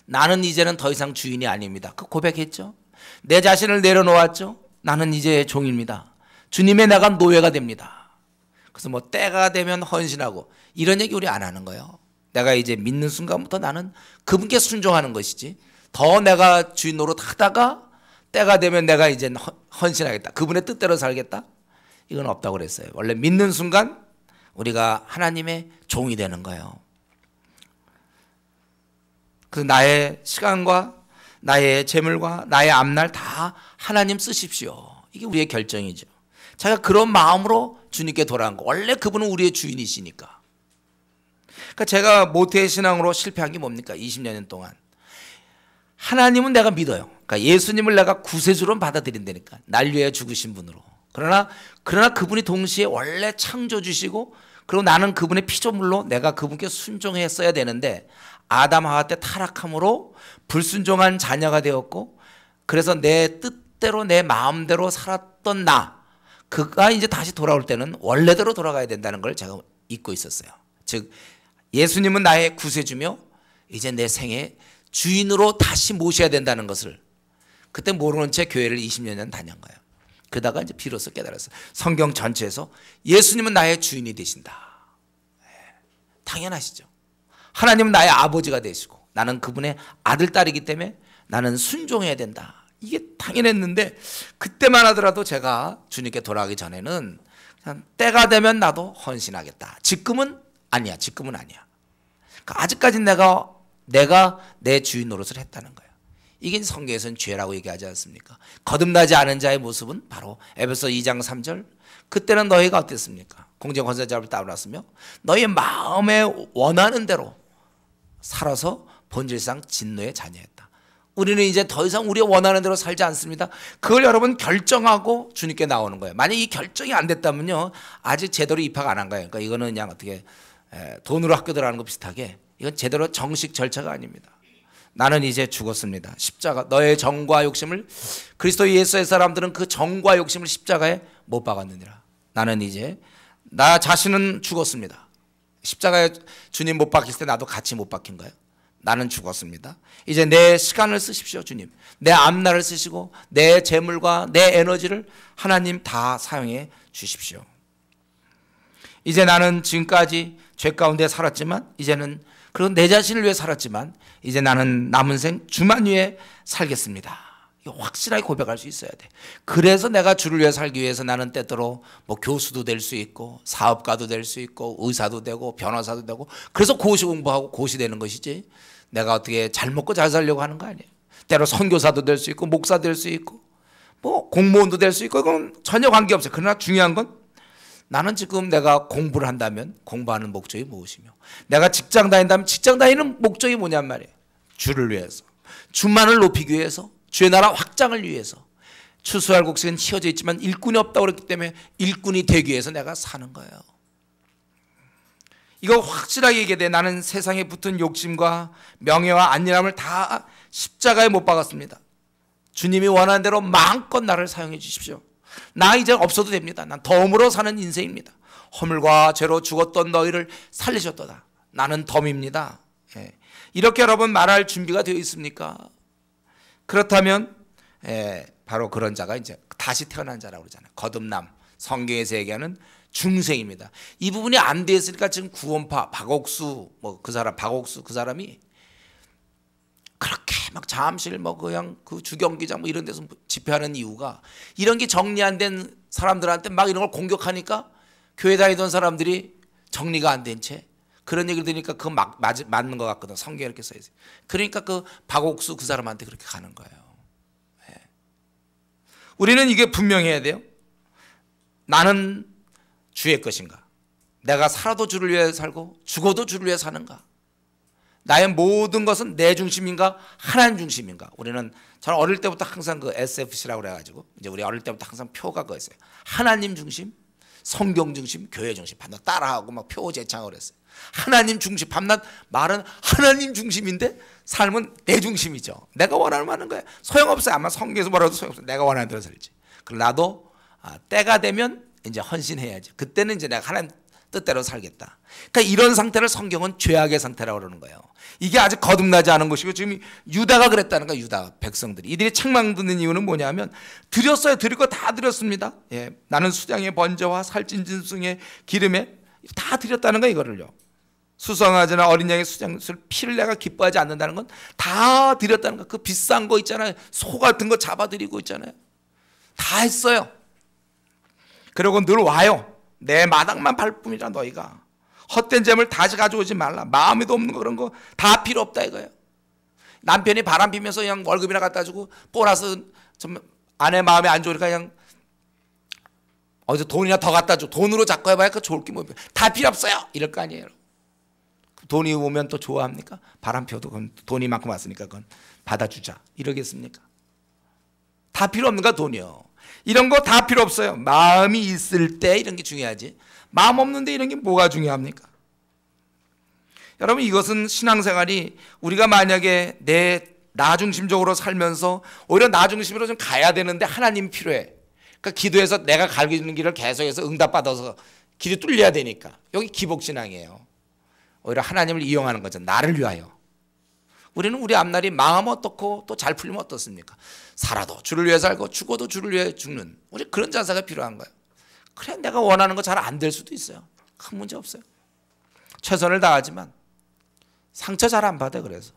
나는 이제는 더 이상 주인이 아닙니다. 그 고백했죠. 내 자신을 내려놓았죠. 나는 이제 종입니다. 주님의 내가 노예가 됩니다. 그래서 뭐 때가 되면 헌신하고 이런 얘기 우리 안 하는 거예요. 내가 이제 믿는 순간부터 나는 그분께 순종하는 것이지, 더 내가 주인 노릇하다가 때가 되면 내가 이제 헌신하겠다, 그분의 뜻대로 살겠다, 이건 없다고 그랬어요. 원래 믿는 순간 우리가 하나님의 종이 되는 거예요. 그 나의 시간과 나의 재물과 나의 앞날 다 하나님 쓰십시오, 이게 우리의 결정이죠. 제가 그런 마음으로 주님께 돌아간 거. 원래 그분은 우리의 주인이시니까. 그러니까 제가 모태의 신앙으로 실패한 게 뭡니까? 20년 동안 하나님은 내가 믿어요. 그러니까 예수님을 내가 구세주로 받아들인다니까, 날 위해 죽으신 분으로. 그러나 그분이 동시에 원래 창조주시고, 그리고 나는 그분의 피조물로 내가 그분께 순종했어야 되는데, 아담 하와 때 타락함으로 불순종한 자녀가 되었고, 그래서 내 뜻대로 내 마음대로 살았던 그가 이제 다시 돌아올 때는 원래대로 돌아가야 된다는 걸 제가 잊고 있었어요. 즉 예수님은 나의 구세주며 이제 내 생의 주인으로 다시 모셔야 된다는 것을 그때 모르는 채 교회를 20년 다닌 거예요. 그러다가 이제 비로소 깨달았어요. 성경 전체에서 예수님은 나의 주인이 되신다. 당연하시죠. 하나님은 나의 아버지가 되시고 나는 그분의 아들, 딸이기 때문에 나는 순종해야 된다. 이게 당연했는데, 그때만 하더라도 제가 주님께 돌아가기 전에는 그냥 때가 되면 나도 헌신하겠다. 지금은 아니야. 그러니까 아직까지 내가 내 주인 노릇을 했다는 거예요. 이게 성경에서는 죄라고 얘기하지 않습니까? 거듭나지 않은 자의 모습은 바로 에베소 2장 3절, 그때는 너희가 어땠습니까? 공정권세자를 따라놨으며 너희 마음에 원하는 대로 살아서 본질상 진노의 자녀였다. 우리는 이제 더 이상 우리가 원하는 대로 살지 않습니다. 그걸 여러분 결정하고 주님께 나오는 거예요. 만약 이 결정이 안 됐다면요, 아직 제대로 입학 안 한 거예요. 그러니까 이거는 그냥 어떻게 돈으로 학교 들어가는 거 비슷하게 이건 제대로 정식 절차가 아닙니다. 나는 이제 죽었습니다. 십자가, 너의 정과 욕심을, 그리스도 예수의 사람들은 그 정과 욕심을 십자가에 못 박았느니라. 나는 이제 나 자신은 죽었습니다. 십자가에 주님 못 박힐 때 나도 같이 못 박힌 거예요. 나는 죽었습니다. 이제 내 시간을 쓰십시오, 주님. 내 앞날을 쓰시고 내 재물과 내 에너지를 하나님 다 사용해 주십시오. 이제 나는 지금까지 죄 가운데 살았지만, 이제는 그리고 내 자신을 위해 살았지만, 이제 나는 남은 생 주만 위해 살겠습니다. 이거 확실하게 고백할 수 있어야 돼. 그래서 내가 주를 위해 살기 위해서 나는 때때로 뭐 교수도 될 수 있고 사업가도 될 수 있고 의사도 되고 변호사도 되고, 그래서 고시 공부하고 고시 되는 것이지, 내가 어떻게 잘 먹고 잘 살려고 하는 거 아니에요. 때로 선교사도 될 수 있고 목사 될 수 있고 뭐 공무원도 될 수 있고, 그건 전혀 관계없어요. 그러나 중요한 건, 나는 지금 내가 공부를 한다면 공부하는 목적이 무엇이며, 내가 직장 다닌다면 직장 다니는 목적이 뭐냔 말이에요. 주를 위해서, 주만을 높이기 위해서, 주의 나라 확장을 위해서. 추수할 곡식은 휘어져 있지만 일꾼이 없다고 그랬기 때문에 일꾼이 되기 위해서 내가 사는 거예요. 이거 확실하게 얘기해야 돼. 나는 세상에 붙은 욕심과 명예와 안일함을 다 십자가에 못 박았습니다. 주님이 원하는 대로 마음껏 나를 사용해 주십시오. 나 이제 없어도 됩니다. 난 덤으로 사는 인생입니다. 허물과 죄로 죽었던 너희를 살리셨도다. 나는 덤입니다. 이렇게 여러분 말할 준비가 되어 있습니까? 그렇다면 바로 그런 자가 이제 다시 태어난 자라고 그러잖아요. 거듭남, 성경에서 얘기하는 중생입니다. 이 부분이 안 돼 있으니까 지금 구원파 박옥수 그 사람이 그렇게 막 잠실 그냥 그 주경기장 이런 데서 집회하는 이유가, 이런 게 정리 안 된 사람들한테 막 이런 걸 공격하니까 교회 다니던 사람들이 정리가 안 된 채 그런 얘기를 들으니까 그거 맞는 것 같거든. 성경에 이렇게 써 있어요. 그러니까 그 박옥수 그 사람한테 그렇게 가는 거예요. 우리는 이게 분명해야 돼요. 나는 주의 것인가? 내가 살아도 주를 위해 살고 죽어도 주를 위해 사는가? 나의 모든 것은 내 중심인가? 하나님 중심인가? 저는 어릴 때부터 항상 그 SFC라고 그래가지고, 이제 우리 어릴 때부터 항상 표가 그거였어요. 하나님 중심, 성경 중심, 교회 중심. 밤낮 따라하고 막 표 제창을 그랬어요. 하나님 중심, 밤낮 말은 하나님 중심인데 삶은 내 중심이죠. 내가 원하는 하는 거야. 소용없어요. 아마 성경에서 뭐라도 소용없어요. 내가 원하는 대로 살지. 그럼 나도 때가 되면 이제 헌신해야지. 그때는 이제 내가 하나님 뜻대로 살겠다. 그러니까 이런 상태를 성경은 죄악의 상태라고 그러는 거예요. 이게 아직 거듭나지 않은 것이고, 지금 유다가 그랬다는 거예요. 유다 백성들이. 이들이 책망 듣는 이유는 뭐냐면, 드렸어요. 드릴 거 다 드렸습니다. 나는 수장의 번제와 살찐 짐승의 기름에 다 드렸다는 거예요. 이거를요. 수송아지나 어린 양의 수장술 피를 내가 기뻐하지 않는다는 건 다 드렸다는 거. 그 비싼 거 있잖아요. 소 같은 거 잡아드리고 있잖아요. 다 했어요. 그리고 늘 와요. 내 마당만 밟을 뿐이라. 너희가 헛된 재물 다시 가져오지 말라. 마음에도 없는 거 그런 거 다 필요 없다 이거예요. 남편이 바람 피면서 그냥 월급이나 갖다 주고 보너스 좀 아내 마음에 안 좋으니까 그냥 어디서 돈이나 더 갖다 줘. 돈으로 자꾸 해봐야 그 좋을 게 뭐 다 필요 없어요. 이럴 거 아니에요. 돈이 오면 또 좋아합니까? 바람 펴도 그건 돈이만큼 왔으니까 그건 받아주자 이러겠습니까? 다 필요 없는가? 돈이요. 이런 거 다 필요 없어요. 마음이 있을 때 이런 게 중요하지. 마음 없는데 이런 게 뭐가 중요합니까? 여러분, 이것은 신앙생활이 우리가 만약에 나 중심적으로 살면서 오히려 나 중심으로 좀 가야 되는데 하나님 필요해. 그러니까 기도해서 내가 가르치는 길을 계속해서 응답받아서 길이 뚫려야 되니까. 여기 기복신앙이에요. 오히려 하나님을 이용하는 거죠. 나를 위하여. 우리는 우리 앞날이 망하면 어떻고 또 잘 풀리면 어떻습니까? 살아도 주를 위해 살고 죽어도 주를 위해 죽는, 우리 그런 자세가 필요한 거예요. 그래, 내가 원하는 거 잘 안 될 수도 있어요. 큰 문제 없어요. 최선을 다하지만 상처 잘 안 받아. 그래서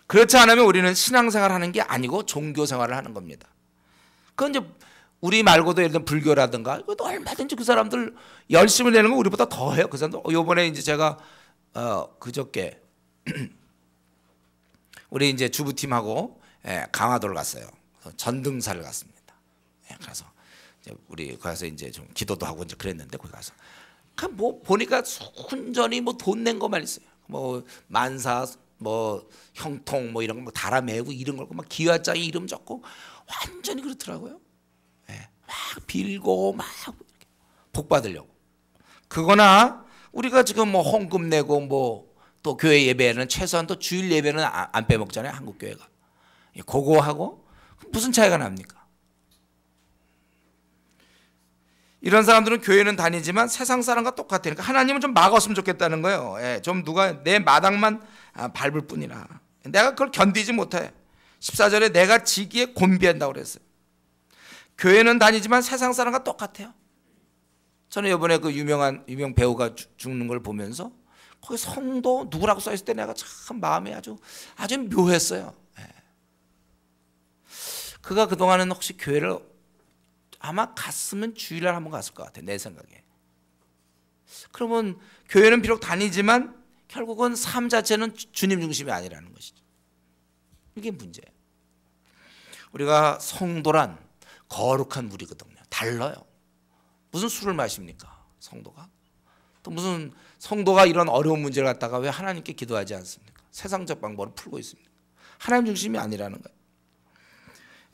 그렇지 않으면 우리는 신앙생활 하는 게 아니고 종교생활을 하는 겁니다. 그건 이제 우리 말고도 예를 들면 불교라든가 이것도 얼마든지 그 사람들 열심히 내는 거 우리보다 더 해요. 그 사람들. 요번에 이제 제가 그저께 우리 이제 주부팀하고 강화도를 갔어요. 전등사를 갔습니다. 그래서 이제 우리 가서 이제 좀 기도도 하고 이제 그랬는데, 거기 가서 뭐 보니까 순전히 뭐 돈 낸 것만 있어요. 뭐 만사 뭐 형통 뭐 이런 거 달아매고 이름 걸고 막 기와장에 이름 적고 완전히 그렇더라고요. 예, 막 빌고 막 복 받으려고. 그거나 우리가 지금 뭐 헌금 내고 뭐 또 교회 예배는 최소한 또 주일 예배는 안 빼먹잖아요, 한국 교회가. 그거 하고 무슨 차이가 납니까? 이런 사람들은 교회는 다니지만 세상 사람과 똑같으니까 하나님은 좀 막았으면 좋겠다는 거예요. 예, 좀 누가 내 마당만 밟을 뿐이라. 내가 그걸 견디지 못해. 14절에 내가 지기에 곤비한다고 그랬어요. 교회는 다니지만 세상 사람과 똑같아요. 저는 이번에 그 유명 배우가 죽는 걸 보면서 거기 성도 누구라고 써있을 때 내가 참 마음이 아주 묘했어요. 예. 그가 그동안은 혹시 교회를 아마 갔으면 주일날 한번 갔을 것 같아요, 내 생각에. 그러면 교회는 비록 다니지만 결국은 삶 자체는 주님 중심이 아니라는 것이죠. 이게 문제예요. 우리가 성도란 거룩한 무리거든요. 달라요. 무슨 술을 마십니까, 성도가? 또 무슨 성도가 이런 어려운 문제를 갖다가 왜 하나님께 기도하지 않습니까? 세상적 방법을 풀고 있습니다. 하나님 중심이 아니라는 거예요.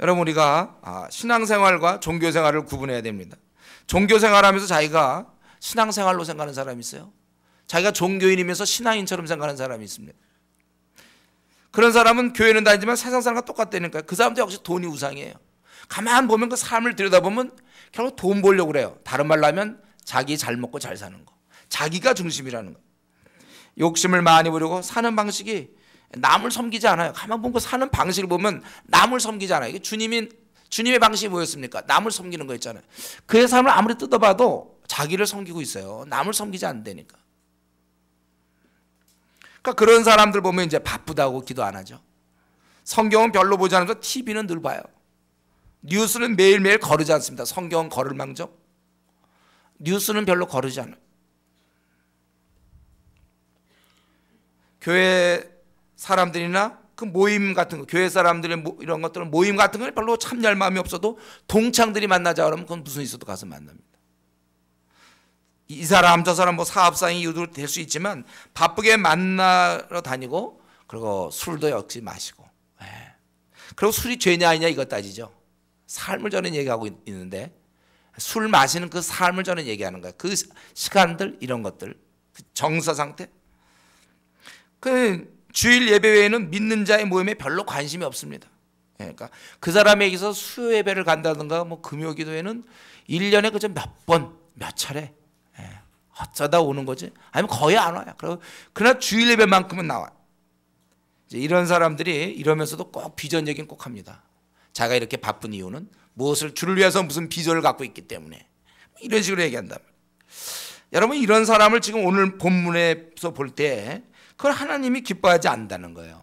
여러분, 우리가 신앙생활과 종교생활을 구분해야 됩니다. 종교생활하면서 자기가 신앙생활로 생각하는 사람이 있어요. 자기가 종교인이면서 신앙인처럼 생각하는 사람이 있습니다. 그런 사람은 교회는 다니지만 세상 사람과 똑같다니까요. 그 사람도 역시 돈이 우상이에요. 가만 보면 그 삶을 들여다보면 결국 돈 벌려고 그래요. 다른 말로 하면 자기 잘 먹고 잘 사는 거, 자기가 중심이라는 거. 욕심을 많이 부리고 사는 방식이 남을 섬기지 않아요. 가만 보면 사는 방식을 보면 남을 섬기지 않아요. 이게 주님의 방식이 뭐였습니까? 남을 섬기는 거였잖아요. 그의 삶을 아무리 뜯어봐도 자기를 섬기고 있어요. 남을 섬기지 않는다니까. 그러니까 그런 사람들 보면 이제 바쁘다고 기도 안 하죠. 성경은 별로 보지 않으면서 TV는 늘 봐요. 뉴스는 매일매일 거르지 않습니다. 성경은 거를 망정. 뉴스는 별로 거르지 않아요. 교회 사람들이나 그 모임 같은 거, 교회 사람들의 이런 것들은 모임 같은 건 별로 참여할 마음이 없어도 동창들이 만나자 그러면 그건 무슨 있어도 가서 만납니다. 이 사람 저 사람 뭐 사업상의 이유도 될 수 있지만 바쁘게 만나러 다니고, 그리고 술도 역시 마시고. 그리고 술이 죄냐 아니냐 이것 따지죠. 삶을 저는 얘기하고 있는데 술 마시는 그 삶을 저는 얘기하는 거예요. 그 시간들, 이런 것들, 그 정서 상태. 그 주일 예배 외에는 믿는 자의 모임에 별로 관심이 없습니다. 그러니까 그 사람에게서 수요 예배를 간다든가 뭐 금요 기도회는 1년에 그저 몇 번, 몇 차례 어쩌다 오는 거지. 아니면 거의 안 와요. 그러나 주일 예배만큼은 나와요. 이제 이런 사람들이 이러면서도 꼭 비전적인 꼭 합니다. 자기가 이렇게 바쁜 이유는 무엇을 주를 위해서 무슨 비전을 갖고 있기 때문에, 이런 식으로 얘기한단 말이에요. 여러분, 이런 사람을 지금 오늘 본문에서 볼 때 그걸 하나님이 기뻐하지 않는다는 거예요.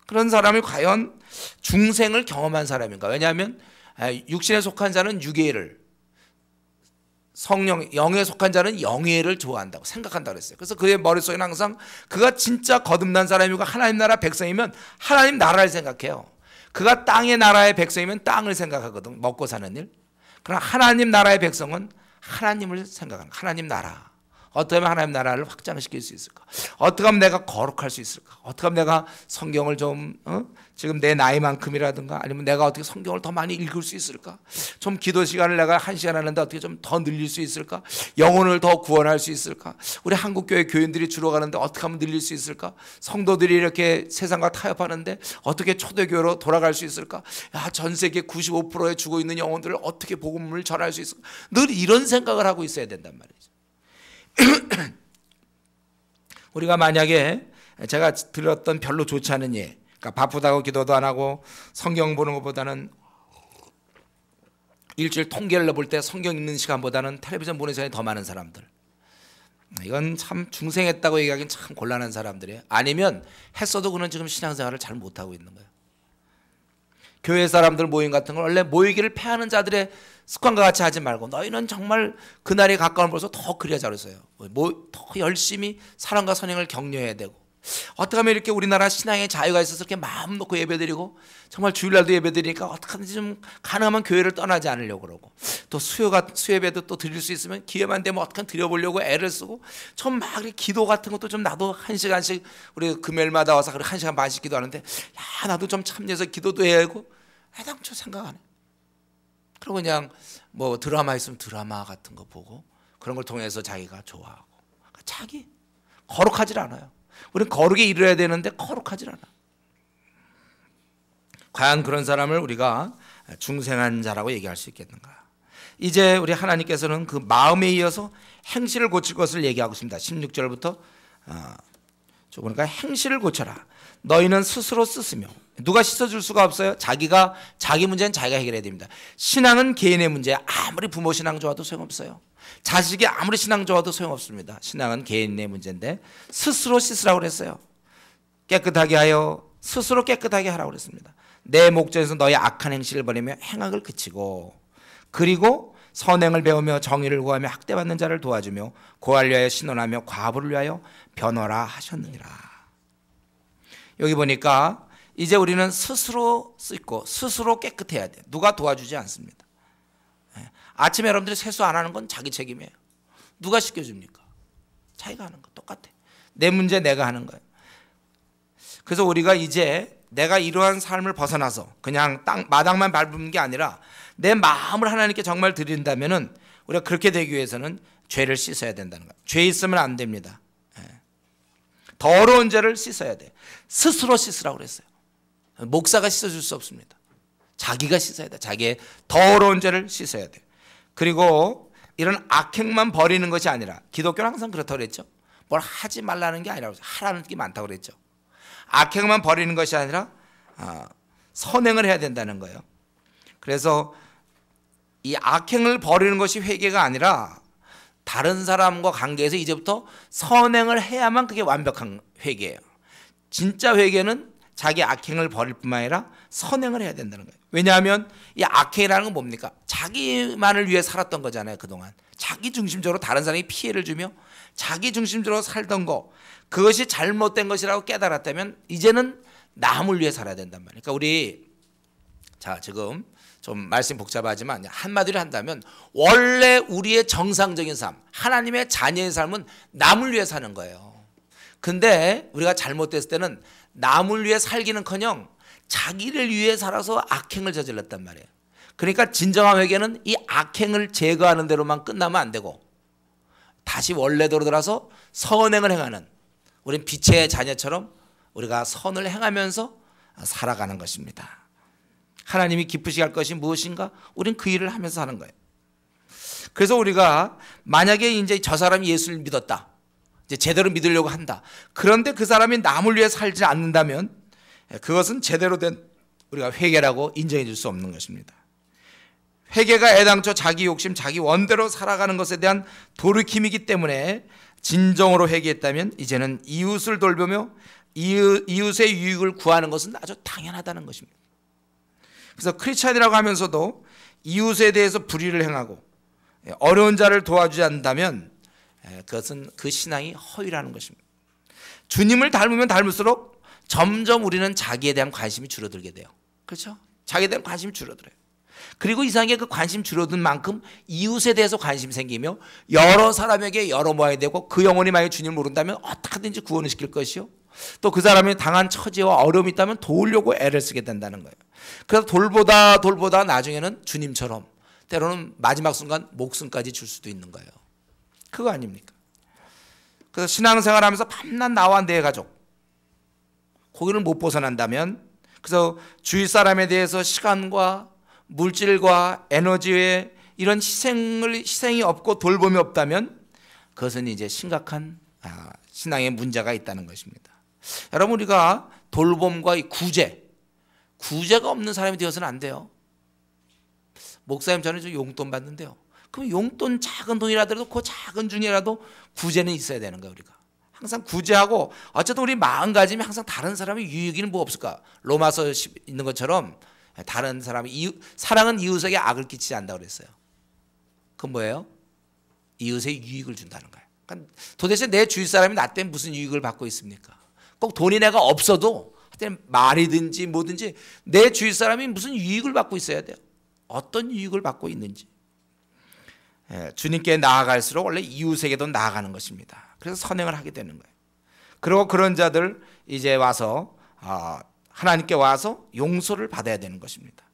그런 사람이 과연 중생을 경험한 사람인가? 왜냐하면 육신에 속한 자는 유괴를, 성령, 영에 속한 자는 영예를 좋아한다고 생각한다고 그랬어요. 그래서 그의 머릿속에는 항상 그가 진짜 거듭난 사람이고 하나님 나라 백성이면 하나님 나라를 생각해요. 그가 땅의 나라의 백성이면 땅을 생각하거든, 먹고 사는 일. 그러나 하나님 나라의 백성은 하나님을 생각하는, 하나님 나라. 어떻게 하면 하나님 나라를 확장시킬 수 있을까? 어떻게 하면 내가 거룩할 수 있을까? 어떻게 하면 내가 성경을 좀 지금 내 나이만큼이라든가, 아니면 내가 어떻게 성경을 더 많이 읽을 수 있을까? 좀 기도 시간을 내가 1시간 하는데 어떻게 좀 더 늘릴 수 있을까? 영혼을 더 구원할 수 있을까? 우리 한국교회 교인들이 줄어가는데 어떻게 하면 늘릴 수 있을까? 성도들이 이렇게 세상과 타협하는데 어떻게 초대교회로 돌아갈 수 있을까? 야, 전 세계 95%에 죽어 있는 영혼들을 어떻게 복음을 전할 수 있을까? 늘 이런 생각을 하고 있어야 된단 말이죠. 우리가 만약에 제가 들었던 별로 좋지 않은 예, 그러니까 바쁘다고 기도도 안 하고 성경 보는 것보다는 일주일 통계를 볼 때 성경 읽는 시간보다는 텔레비전 보는 시간이 더 많은 사람들, 이건 참 중생했다고 얘기하기는 참 곤란한 사람들이에요. 아니면 했어도 그는 지금 신앙생활을 잘 못하고 있는 거예요. 교회 사람들 모임 같은 걸 원래 모이기를 패하는 자들의 습관과 같이 하지 말고, 너희는 정말 그날이 가까운 벌써 더 그래야 잘했어요. 더 열심히 사랑과 선행을 격려해야 되고, 어떻게 하면 이렇게 우리나라 신앙에 자유가 있어서 이렇게 마음 놓고 예배드리고 정말 주일날도 예배드리니까 어떻게 하든지 좀 가능하면 교회를 떠나지 않으려고 그러고, 또 수예배도 또 드릴 수 있으면 기회만 되면 어떻게 드려보려고 애를 쓰고, 좀 막 기도 같은 것도 좀 나도 1시간씩 우리 금요일마다 와서 1시간 반씩 기도하는데, 야 나도 좀 참여해서 기도도 해야 하고, 애당초 생각 안 해. 그리고 그냥 뭐 드라마 있으면 드라마 같은 거 보고 그런 걸 통해서 자기가 좋아하고, 자기 거룩하질 않아요. 우리는 거룩에 이르러야 되는데 거룩하질 않아. 과연 그런 사람을 우리가 중생한 자라고 얘기할 수 있겠는가? 이제 우리 하나님께서는 그 마음에 이어서 행실을 고칠 것을 얘기하고 있습니다. 16절부터 보니까 행실을 고쳐라. 너희는 스스로 씻으며. 누가 씻어줄 수가 없어요. 자기 문제는 자기가 해결해야 됩니다. 신앙은 개인의 문제야. 아무리 부모 신앙 좋아도 소용없어요. 자식이 아무리 신앙 좋아도 소용없습니다. 신앙은 개인의 문제인데 스스로 씻으라고 그랬어요. 깨끗하게 하여 스스로 깨끗하게 하라고 그랬습니다. 내 목전에서 너희 악한 행실을 버리며 행악을 그치고, 그리고 선행을 배우며 정의를 구하며 학대받는 자를 도와주며 고아를 위하여 신원하며 과부를 위하여 변호라 하셨느니라. 여기 보니까 이제 우리는 스스로 씻고 스스로 깨끗해야 돼. 누가 도와주지 않습니다. 아침에 여러분들이 세수 안 하는 건 자기 책임이에요. 누가 시켜줍니까? 자기가 하는 거 똑같아. 내 문제 내가 하는 거예요. 그래서 우리가 이제 내가 이러한 삶을 벗어나서 그냥 마당만 밟는 게 아니라 내 마음을 하나님께 정말 드린다면은, 우리가 그렇게 되기 위해서는 죄를 씻어야 된다는 거예요. 죄 있으면 안 됩니다. 더러운 죄를 씻어야 돼. 스스로 씻으라고 그랬어요. 목사가 씻어줄 수 없습니다. 자기가 씻어야 돼. 자기의 더러운 죄를 씻어야 돼. 그리고 이런 악행만 버리는 것이 아니라, 기독교는 항상 그렇다고 그랬죠. 뭘 하지 말라는 게 아니라 하라는 게 많다고 그랬죠. 악행만 버리는 것이 아니라 선행을 해야 된다는 거예요. 그래서 이 악행을 버리는 것이 회개가 아니라 다른 사람과 관계에서 이제부터 선행을 해야만 그게 완벽한 회개예요. 진짜 회개는 자기 악행을 버릴 뿐만 아니라 선행을 해야 된다는 거예요. 왜냐하면 이 악행이라는 건 뭡니까? 자기만을 위해 살았던 거잖아요. 그동안 자기 중심적으로 다른 사람이 피해를 주며 자기 중심적으로 살던 거, 그것이 잘못된 것이라고 깨달았다면 이제는 남을 위해 살아야 된단 말이에요. 그러니까 우리 지금 좀 말씀 복잡하지만 한마디로 한다면, 원래 우리의 정상적인 삶, 하나님의 자녀의 삶은 남을 위해 사는 거예요. 근데 우리가 잘못됐을 때는 남을 위해 살기는커녕 자기를 위해 살아서 악행을 저질렀단 말이에요. 그러니까 진정한 회개는 이 악행을 제거하는 대로만 끝나면 안 되고, 다시 원래대로 돌아서 선행을 행하는, 우린 빛의 자녀처럼 우리가 선을 행하면서 살아가는 것입니다. 하나님이 기쁘시게 할 것이 무엇인가? 우린 그 일을 하면서 하는 거예요. 그래서 우리가 만약에 이제 저 사람이 예수를 믿었다, 이제 제대로 믿으려고 한다. 그런데 그 사람이 남을 위해 살지 않는다면 그것은 제대로 된 우리가 회개라고 인정해 줄 수 없는 것입니다. 회개가 애당초 자기 욕심, 자기 원대로 살아가는 것에 대한 돌이킴이기 때문에, 진정으로 회개했다면 이제는 이웃을 돌보며 이웃의 유익을 구하는 것은 아주 당연하다는 것입니다. 그래서 크리스찬이라고 하면서도 이웃에 대해서 불의를 행하고 어려운 자를 도와주지 않는다면 그것은 그 신앙이 허위라는 것입니다. 주님을 닮으면 닮을수록 점점 우리는 자기에 대한 관심이 줄어들게 돼요. 그렇죠? 자기에 대한 관심이 줄어들어요. 그리고 이상하게 그 관심 줄어든 만큼 이웃에 대해서 관심이 생기며 여러 사람에게 열어모아야 되고, 그 영혼이 만약에 주님을 모른다면 어떻게든지 구원을 시킬 것이요, 또 그 사람이 당한 처지와 어려움이 있다면 도우려고 애를 쓰게 된다는 거예요. 그래서 돌보다 나중에는 주님처럼 때로는 마지막 순간 목숨까지 줄 수도 있는 거예요. 그거 아닙니까? 그래서 신앙생활하면서 밤낮 나와 내 가족, 거기를 못 벗어난다면, 그래서 주위 사람에 대해서 시간과 물질과 에너지에 이런 희생이 없고 돌봄이 없다면 그것은 이제 심각한 신앙의 문제가 있다는 것입니다. 여러분, 우리가 돌봄과 이 구제가 없는 사람이 되어서는 안 돼요. 목사님, 저는 좀 용돈 받는데요. 그럼 용돈 작은 돈이라도 그 작은 중이라도 구제는 있어야 되는 거예요. 우리가 항상 구제하고, 어쨌든 우리 마음가짐이 항상 다른 사람의 유익이는 뭐 없을까? 로마서 있는 것처럼 다른 사람이 사랑은 이웃에게 악을 끼치지 않는다고 그랬어요. 그건 뭐예요? 이웃의 유익을 준다는 거예요. 그러니까 도대체 내 주위 사람이 나 때문에 무슨 유익을 받고 있습니까? 꼭 돈이 내가 없어도 하여튼 말이든지 뭐든지 내 주위 사람이 무슨 유익을 받고 있어야 돼요. 어떤 유익을 받고 있는지. 주님께 나아갈수록 원래 이웃에게도 나아가는 것입니다. 그래서 선행을 하게 되는 거예요. 그리고 그런 자들 이제 와서 하나님께 와서 용서를 받아야 되는 것입니다.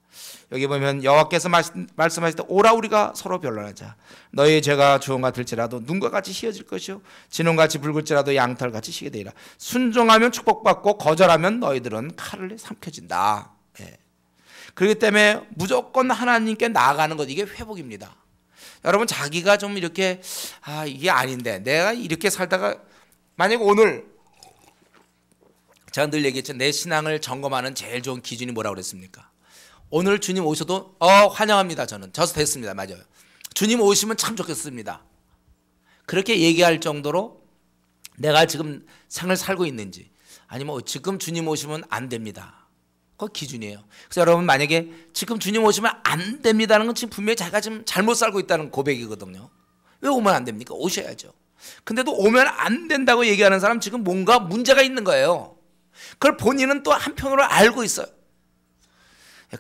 여기 보면 여호와께서 말씀하실 때 오라 우리가 서로 변론하자. 너희의 죄가 주홍 같을지라도 눈과 같이 희어질 것이요 진홍같이 붉을지라도 양털같이 희게 되리라. 순종하면 축복받고 거절하면 너희들은 칼을 삼켜진다. 그렇기 때문에 무조건 하나님께 나아가는 것, 이게 회복입니다. 여러분, 자기가 좀 이렇게 이게 아닌데 내가 이렇게 살다가 만약 오늘 제가 늘 얘기했죠. 내 신앙을 점검하는 제일 좋은 기준이 뭐라고 그랬습니까? 오늘 주님 오셔도 환영합니다. 저는 됐습니다. 맞아요. 주님 오시면 참 좋겠습니다. 그렇게 얘기할 정도로 내가 지금 생을 살고 있는지, 아니면 지금 주님 오시면 안 됩니다. 그거 기준이에요. 그래서 여러분, 만약에 지금 주님 오시면 안 됩니다는 건 지금 분명히 자기가 지금 잘못 살고 있다는 고백이거든요. 왜 오면 안 됩니까? 오셔야죠. 근데도 오면 안 된다고 얘기하는 사람 지금 뭔가 문제가 있는 거예요. 그걸 본인은 또 한편으로 알고 있어요.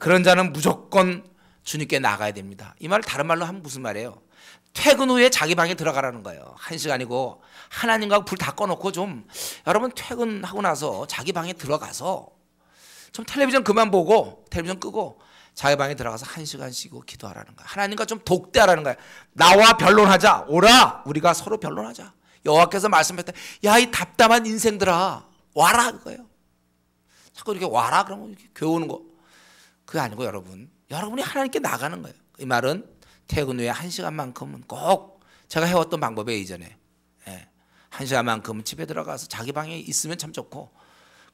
그런 자는 무조건 주님께 나가야 됩니다. 이 말을 다른 말로 하면 무슨 말이에요? 퇴근 후에 자기 방에 들어가라는 거예요. 1시간이고 하나님과 불 다 꺼놓고 좀, 여러분 퇴근하고 나서 자기 방에 들어가서 좀 텔레비전 그만 보고 텔레비전 끄고 자기 방에 들어가서 1시간 쉬고 기도하라는 거야. 하나님과 좀 독대하라는 거야. 나와 변론하자. 오라 우리가 서로 변론하자. 여호와께서 말씀하셨다. 야, 이 답답한 인생들아 와라 그거예요. 자꾸 이렇게 와라 그러면 이렇게 교훈 거 그게 아니고 여러분이 하나님께 나가는 거예요. 이 말은 퇴근 후에 1시간만큼은 꼭 제가 해왔던 방법이에요. 이전에 1시간만큼은 집에 들어가서 자기 방에 있으면 참 좋고,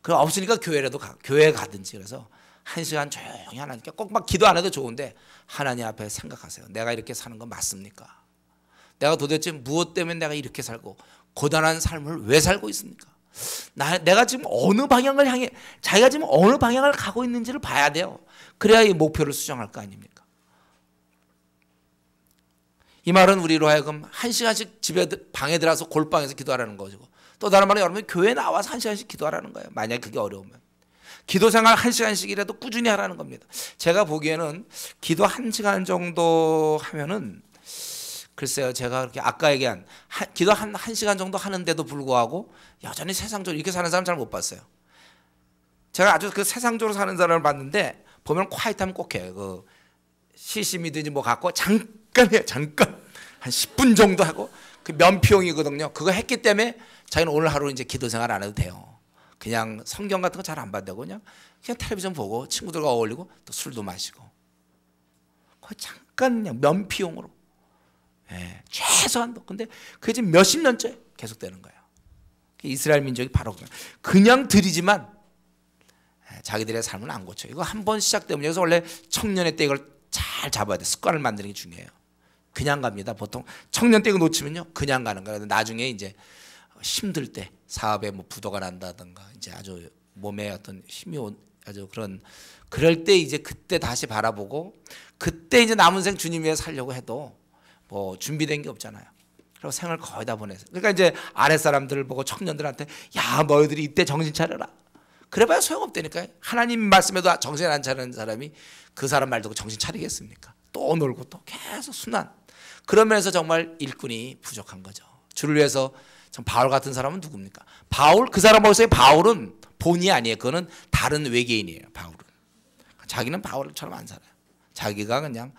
그 없으니까 교회에 가든지. 그래서 1시간 조용히 하나님께 꼭 막 기도 안 해도 좋은데 하나님 앞에 생각하세요. 내가 이렇게 사는 건 맞습니까? 내가 도대체 무엇 때문에 내가 이렇게 살고 고단한 삶을 왜 살고 있습니까? 내가 지금 어느 방향을 향해, 자기가 지금 어느 방향을 가고 있는지를 봐야 돼요. 그래야 이 목표를 수정할 거 아닙니까? 이 말은 우리로 하여금 1시간씩 집에 방에 들어가서 골방에서 기도하라는 것이고, 또 다른 말은 여러분이 교회에 나와서 1시간씩 기도하라는 거예요. 만약에 그게 어려우면 기도 생활 1시간씩이라도 꾸준히 하라는 겁니다. 제가 보기에는 기도 1시간 정도 하면은, 글쎄요, 제가 그렇게 아까 얘기한 기도 1시간 정도 하는데도 불구하고 여전히 세상적으로 이렇게 사는 사람 잘 못 봤어요. 제가 아주 그 세상적으로 사는 사람을 봤는데, 보면 콰이트하면 꼭 해요. 그 시심이든지 뭐 갖고 잠깐 해요. 잠깐 한 10분 정도 하고, 그 면피용이거든요. 그거 했기 때문에 자기는 오늘 하루 이제 기도 생활 안 해도 돼요. 그냥 성경 같은 거 잘 안 받다고 그냥 텔레비전 보고 친구들과 어울리고 또 술도 마시고, 거의 잠깐 그냥 면피용으로, 최소한도. 근데 그게 지금 몇십 년째 계속되는 거예요. 이스라엘 민족이 바로 그냥 들이지만 자기들의 삶은 안 고쳐요. 이거 한 번 시작되면, 여기서 원래 청년의 때 이걸 잘 잡아야 돼. 습관을 만드는 게 중요해요. 그냥 갑니다. 보통 청년 때 이거 놓치면요 그냥 가는 거예요. 나중에 이제 힘들 때, 사업에 뭐 부도가 난다든가, 이제 아주 몸에 어떤 힘이 아주 그럴 때 이제 그때 다시 바라보고, 그때 이제 남은 생 주님 위해 살려고 해도 뭐 준비된 게 없잖아요. 그리고 생을 거의 다 보내서, 그러니까 이제 아랫사람들을 보고 청년들한테 야, 너희들이 이때 정신 차려라. 그래봐야 소용없다니까요. 하나님 말씀에도 정신 안 차리는 사람이 그 사람 말 듣고 정신 차리겠습니까? 또 놀고 또 계속 순환. 그러면서 정말 일꾼이 부족한 거죠. 주를 위해서. 참 바울 같은 사람은 누굽니까? 그 사람 머릿속에 바울은 본이 아니에요. 그거는 다른 외계인이에요. 바울은 자기는 바울처럼 안 살아요. 자기가 그냥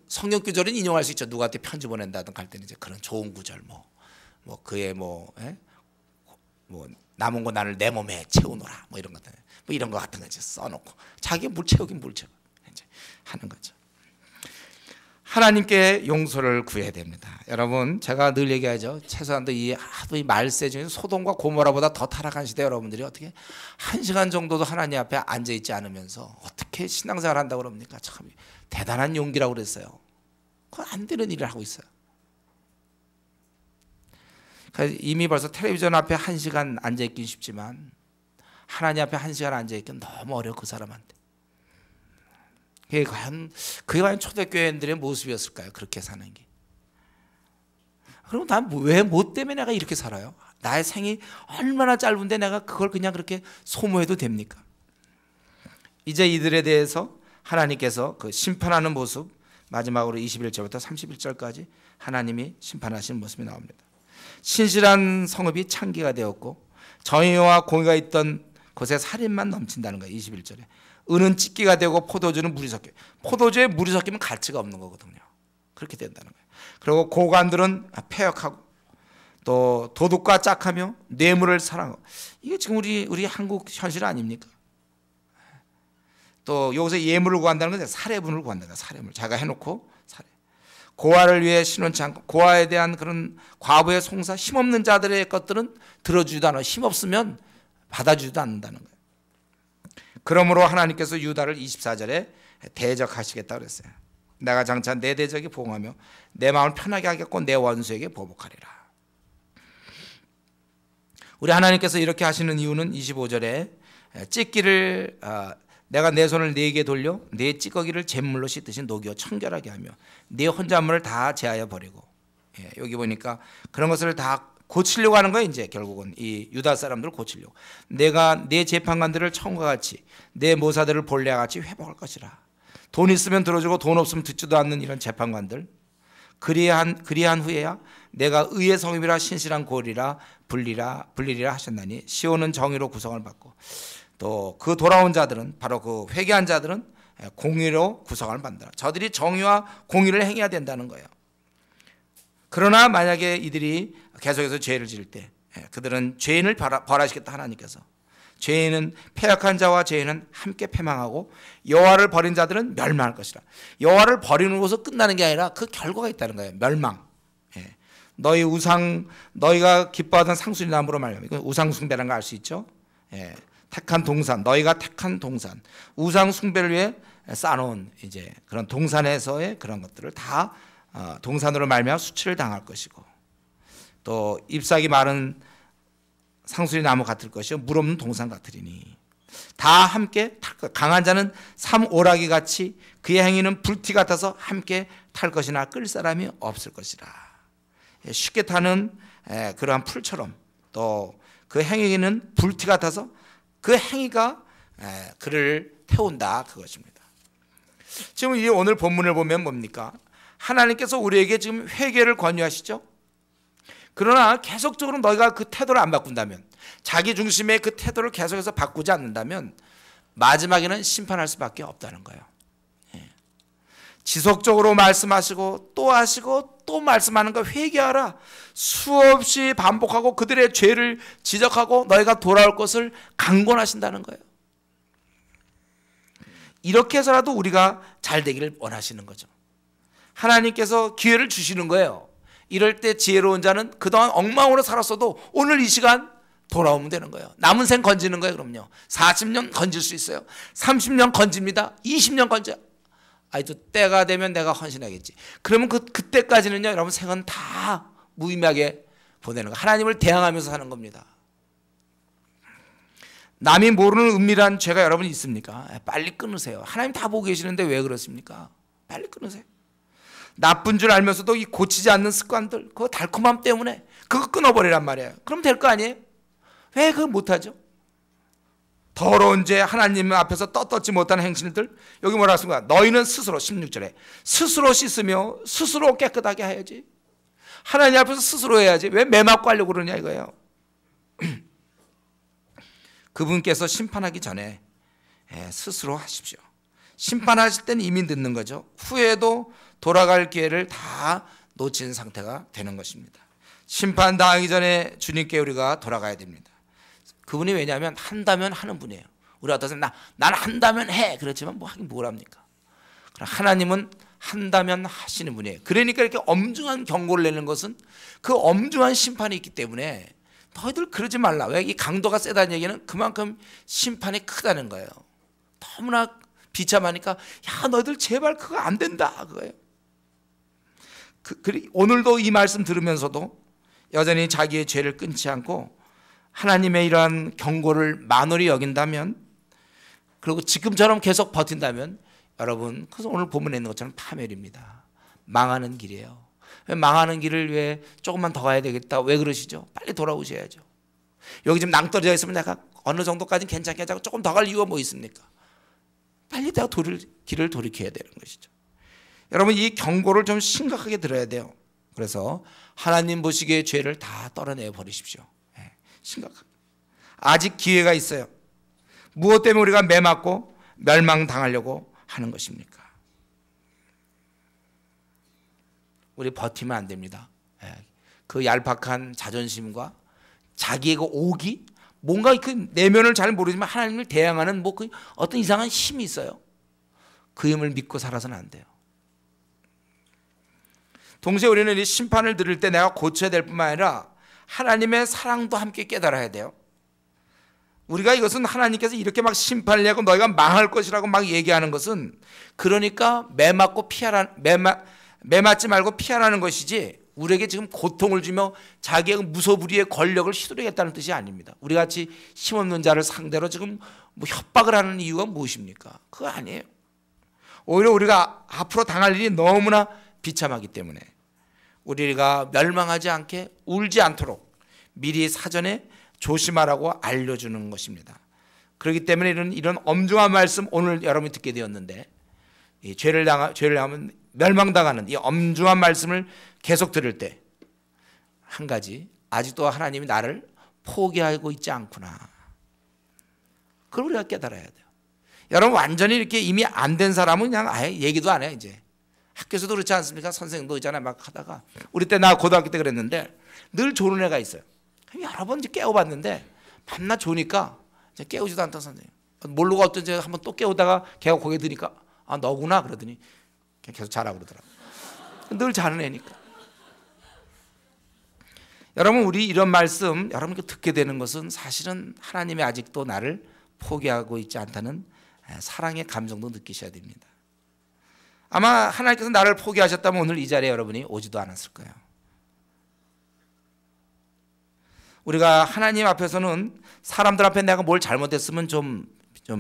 성경 구절은 인용할 수 있죠. 누구한테 편지 보낸다든가 할 때는 이제 그런 좋은 구절, 뭐 그의 뭐 남은 거 나를 내 몸에 채우노라, 뭐 이런 것들, 뭐 이런 거 같은 거 이제 써놓고 자기가 뭘 채우긴 뭘 채워 이제 하는 거죠. 하나님께 용서를 구해야 됩니다. 여러분, 제가 늘 얘기하죠. 최소한도 이 말세 중에 소돔과 고모라보다 더 타락한 시대 여러분들이 어떻게 1시간 정도도 하나님 앞에 앉아 있지 않으면서 어떻게 신앙생활 한다고 그럽니까? 참 대단한 용기라고 그랬어요. 그건 안 되는 일을 하고 있어요. 이미 벌써 텔레비전 앞에 1시간 앉아 있긴 쉽지만 하나님 앞에 1시간 앉아 있긴 너무 어려워, 그 사람한테. 그게 과연 초대교회인들의 모습이었을까요? 그렇게 사는 게. 그럼 난 왜 뭐 때문에 내가 이렇게 살아요? 나의 생이 얼마나 짧은데 내가 그걸 그냥 그렇게 소모해도 됩니까? 이제 이들에 대해서 하나님께서 그 심판하는 모습, 마지막으로 21절부터 31절까지 하나님이 심판하시는 모습이 나옵니다. 신실한 성읍이 창기가 되었고 정의와 공의가 있던 곳에 살인만 넘친다는 거예요. 21절에 은은 찢기가 되고 포도주는 물이 섞여. 포도주에 물이 섞이면 가치가 없는 거거든요. 그렇게 된다는 거예요. 그리고 고관들은 폐역하고 또 도둑과 짝하며 뇌물을 사랑하고. 이게 지금 우리 한국 현실 아닙니까? 또 여기서 예물을 구한다는 건 살해분을 구한다. 살해물 자기가 해놓고 살해. 고아를 위해 신원치 않고 고아에 대한 그런 과부의 송사, 힘없는 자들의 것들은 들어주지도 않아. 힘없으면 받아주지도 않는다는 거예요. 그러므로 하나님께서 유다를 24절에 대적하시겠다 그랬어요. 내가 장차 내 대적에 보응하며 내 마음을 편하게 하겠고 내 원수에게 보복하리라. 우리 하나님께서 이렇게 하시는 이유는 25절에 찢기를 내가 내 손을 네게 돌려 네 찌꺼기를 잿물로 씻듯이 녹여 청결하게 하며 네 혼잣물을 다 제하여 버리고. 여기 보니까 그런 것을 다 고치려고 하는 거예요. 이제 결국은 이 유다 사람들을 고치려고. 내가 내 재판관들을 처음과 같이 내 모사들을 본래와 같이 회복할 것이라. 돈 있으면 들어주고 돈 없으면 듣지도 않는 이런 재판관들. 그리한 후에야 내가 의의 성읍이라 신실한 고리라 불리리라 하셨나니 시온은 정의로 구성을 받고 또 그 돌아온 자들은 바로 그 회개한 자들은 공의로 구성을 받는다. 저들이 정의와 공의를 행해야 된다는 거예요. 그러나 만약에 이들이 계속해서 죄를 지을 때 그들은 죄인을 벌하시겠다. 하나님께서 죄인은 패역한 자와 죄인은 함께 패망하고 여호와를 버린 자들은 멸망할 것이라. 여호와를 버리는 것으로 끝나는 게 아니라 그 결과가 있다는 거예요. 멸망. 너희 너희가 기뻐하던 상수리 나무로 말하면 이건 우상 숭배라는 거 알 수 있죠. 택한 동산, 너희가 택한 동산, 우상 숭배를 위해 쌓아놓은 이제 그런 동산에서의 그런 것들을 다 동산으로 말미암아 수치를 당할 것이고 또 잎사귀 마른 상수리 나무 같을 것이요 물 없는 동산 같으리니 다 함께 탈 것. 강한 자는 삼오라기 같이 그의 행위는 불티 같아서 함께 탈 것이나 끌 사람이 없을 것이라. 쉽게 타는 그러한 풀처럼 또 그 행위는 불티 같아서 그 행위가 그를 태운다 그것입니다. 지금 이 오늘 본문을 보면 뭡니까? 하나님께서 우리에게 지금 회개를 권유하시죠. 그러나 계속적으로 너희가 그 태도를 안 바꾼다면, 자기 중심의 그 태도를 계속해서 바꾸지 않는다면 마지막에는 심판할 수밖에 없다는 거예요. 지속적으로 말씀하시고 또 하시고 또 말씀하는 거 회개하라. 수없이 반복하고 그들의 죄를 지적하고 너희가 돌아올 것을 강권하신다는 거예요. 이렇게 해서라도 우리가 잘 되기를 원하시는 거죠. 하나님께서 기회를 주시는 거예요. 이럴 때 지혜로운 자는 그동안 엉망으로 살았어도 오늘 이 시간 돌아오면 되는 거예요. 남은 생 건지는 거예요. 그럼요. 40년 건질 수 있어요. 30년 건집니다. 20년 건져. 또 때가 되면 내가 헌신하겠지. 그러면 그때까지는요, 여러분 생은 다 무의미하게 보내는 거. 하나님을 대항하면서 사는 겁니다. 남이 모르는 은밀한 죄가 여러분 있습니까? 빨리 끊으세요. 하나님 다 보고 계시는데 왜 그렇습니까? 빨리 끊으세요. 나쁜 줄 알면서도 이 고치지 않는 습관들, 그 달콤함 때문에 그거 끊어버리란 말이에요. 그럼 될 거 아니에요? 왜 그걸 못하죠? 더러운 죄, 하나님 앞에서 떳떳지 못한 행실들, 여기 뭐라 했습니까? 너희는 스스로, 16절에 스스로 씻으며 스스로 깨끗하게 해야지. 하나님 앞에서 스스로 해야지. 왜 매 맞고 하려고 그러냐 이거예요. 그분께서 심판하기 전에 스스로 하십시오. 심판하실 때는 이미 늦는 거죠. 후에도 돌아갈 기회를 다 놓친 상태가 되는 것입니다. 심판 당하기 전에 주님께 우리가 돌아가야 됩니다. 그분이 왜냐하면 한다면 하는 분이에요. 우리 어떠세요? 난 한다면 해. 그렇지만 뭐 하긴 뭘 합니까? 하나님은 한다면 하시는 분이에요. 그러니까 이렇게 엄중한 경고를 내는 것은 그 엄중한 심판이 있기 때문에 너희들 그러지 말라. 왜? 이 강도가 세다는 얘기는 그만큼 심판이 크다는 거예요. 너무나 비참하니까 야 너희들 제발 그거 안 된다 그거예요. 오늘도 이 말씀 들으면서도 여전히 자기의 죄를 끊지 않고 하나님의 이러한 경고를 만홀히 여긴다면, 그리고 지금처럼 계속 버틴다면 여러분, 그래서 오늘 본문에 있는 것처럼 파멸입니다. 망하는 길이에요. 망하는 길을 왜 조금만 더 가야 되겠다. 왜 그러시죠? 빨리 돌아오셔야죠. 여기 지금 낭떠러져 있으면 내가 어느 정도까지는 괜찮게 하고 조금 더 갈 이유가 뭐 있습니까? 빨리 내가 길을 돌이켜야 되는 것이죠. 여러분, 이 경고를 좀 심각하게 들어야 돼요. 그래서 하나님 보시기에 죄를 다 떨어내 버리십시오. 심각하게. 아직 기회가 있어요. 무엇 때문에 우리가 매맞고 멸망당하려고 하는 것입니까? 우리 버티면 안 됩니다. 그 얄팍한 자존심과 자기의 그 오기, 뭔가 그 내면을 잘 모르지만 하나님을 대항하는 뭐 그 어떤 이상한 힘이 있어요. 그 힘을 믿고 살아서는 안 돼요. 동시에 우리는 이 심판을 들을 때 내가 고쳐야 될 뿐만 아니라 하나님의 사랑도 함께 깨달아야 돼요. 우리가 이것은 하나님께서 이렇게 막 심판을 하고 너희가 망할 것이라고 막 얘기하는 것은 그러니까 매맞지 말고 피하라는 것이지 우리에게 지금 고통을 주며 자기의 무소불위의 권력을 휘두르겠다는 뜻이 아닙니다. 우리 같이 힘없는 자를 상대로 지금 뭐 협박을 하는 이유가 무엇입니까? 그거 아니에요. 오히려 우리가 앞으로 당할 일이 너무나 비참하기 때문에 우리가 멸망하지 않게 울지 않도록 미리 사전에 조심하라고 알려주는 것입니다. 그렇기 때문에 이런 엄중한 말씀 오늘 여러분이 듣게 되었는데 이 죄를 당하면 멸망당하는 이 엄중한 말씀을 계속 들을 때 한 가지, 아직도 하나님이 나를 포기하고 있지 않구나. 그걸 우리가 깨달아야 돼요. 여러분, 완전히 이렇게 이미 안 된 사람은 그냥 아예 얘기도 안 해. 이제 학교에서도 그렇지 않습니까? 선생님도 있잖아요. 막 하다가 우리 때 나 고등학교 때 그랬는데 늘 조는 애가 있어요. 여러 번 이제 깨워봤는데 밤낮 조니까 이제 깨우지도 않던 선생님. 모르고 어떤 한번 또 깨우다가 걔가 고개 드니까 아 너구나 그러더니 계속 자라고 그러더라고. 늘 자는 애니까. 여러분, 우리 이런 말씀 여러분께 듣게 되는 것은 사실은 하나님이 아직도 나를 포기하고 있지 않다는 사랑의 감정도 느끼셔야 됩니다. 아마 하나님께서 나를 포기하셨다면 오늘 이 자리에 여러분이 오지도 않았을 거예요. 우리가 하나님 앞에서는 사람들 앞에 내가 뭘 잘못했으면 좀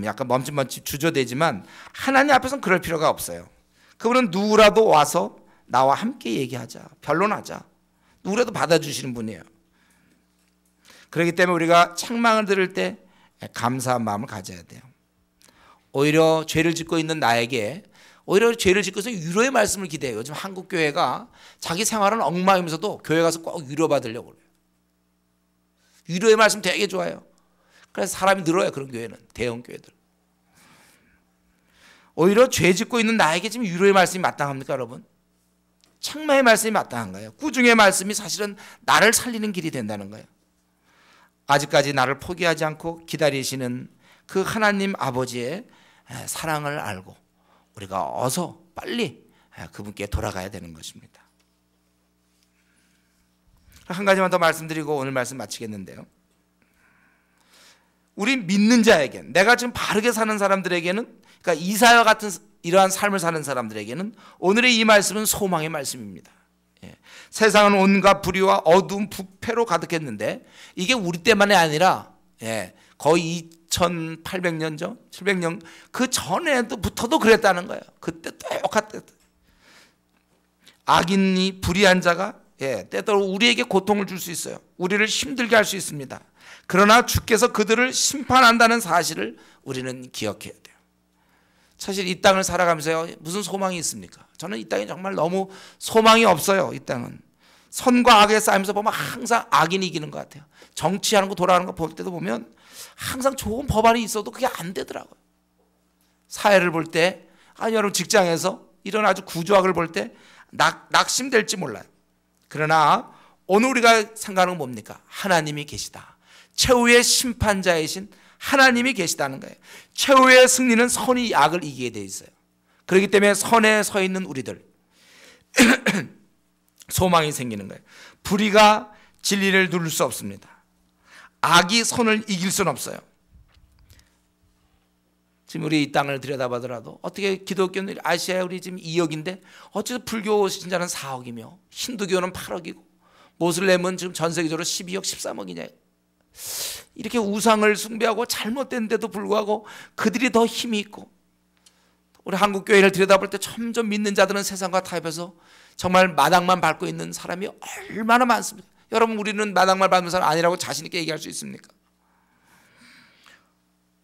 약간 멈칫멈칫 주저되지만 하나님 앞에서는 그럴 필요가 없어요. 그분은 누구라도 와서 나와 함께 얘기하자, 변론하자, 누구라도 받아주시는 분이에요. 그렇기 때문에 우리가 책망을 들을 때 감사한 마음을 가져야 돼요. 오히려 죄를 짓고 있는 나에게 오히려 죄를 짓고서 위로의 말씀을 기대해요. 요즘 한국 교회가 자기 생활은 엉망이면서도 교회 가서 꼭 위로받으려고 그래요. 위로의 말씀 되게 좋아요. 그래서 사람이 늘어요. 그런 교회는, 대형 교회들. 오히려 죄 짓고 있는 나에게 지금 위로의 말씀이 마땅합니까, 여러분? 책망의 말씀이 마땅한 거예요. 꾸중의 말씀이 사실은 나를 살리는 길이 된다는 거예요. 아직까지 나를 포기하지 않고 기다리시는 그 하나님 아버지의 사랑을 알고 우리가 어서 빨리 그분께 돌아가야 되는 것입니다. 한 가지만 더 말씀드리고 오늘 말씀 마치겠는데요. 우리 믿는 자에게, 내가 지금 바르게 사는 사람들에게는, 그러니까 이사야와 같은 이러한 삶을 사는 사람들에게는 오늘의 이 말씀은 소망의 말씀입니다. 세상은 온갖 불의와 어두운 부패로 가득했는데 이게 우리 때만이 아니라 거의 2800년 전, 700년 그 전에부터도 그랬다는 거예요. 그때 똑같았다. 악인이 불의한 자가 때때로 우리에게 고통을 줄 수 있어요. 우리를 힘들게 할 수 있습니다. 그러나 주께서 그들을 심판한다는 사실을 우리는 기억해야 돼요. 사실 이 땅을 살아가면서 무슨 소망이 있습니까? 저는 이 땅에 정말 너무 소망이 없어요. 이 땅은 선과 악의 싸움에서 보면 항상 악인이 이기는 것 같아요. 정치하는 거 돌아가는 거 볼 때도 보면 항상 좋은 법안이 있어도 그게 안 되더라고요. 사회를 볼 때, 아니 여러분 직장에서 이런 아주 구조학을 볼 때 낙심될지 몰라요. 그러나 오늘 우리가 생각하는 건 뭡니까? 하나님이 계시다. 최후의 심판자이신 하나님이 계시다는 거예요. 최후의 승리는 선이 악을 이기게 돼 있어요. 그렇기 때문에 선에 서 있는 우리들 소망이 생기는 거예요. 불의가 진리를 누를 수 없습니다. 악이 선을 이길 수는 없어요. 지금 우리 이 땅을 들여다보더라도 어떻게 기독교는 아시아에 우리 지금 2억인데 어째서 불교 신자는 4억이며 힌두교는 8억이고 모슬렘은 지금 전 세계적으로 12억 13억이냐. 이렇게 우상을 숭배하고 잘못된 데도 불구하고 그들이 더 힘이 있고 우리 한국 교회를 들여다볼 때 점점 믿는 자들은 세상과 타협해서 정말 마당만 밟고 있는 사람이 얼마나 많습니까? 여러분, 우리는 마당만 밟는 사람 아니라고 자신 있게 얘기할 수 있습니까?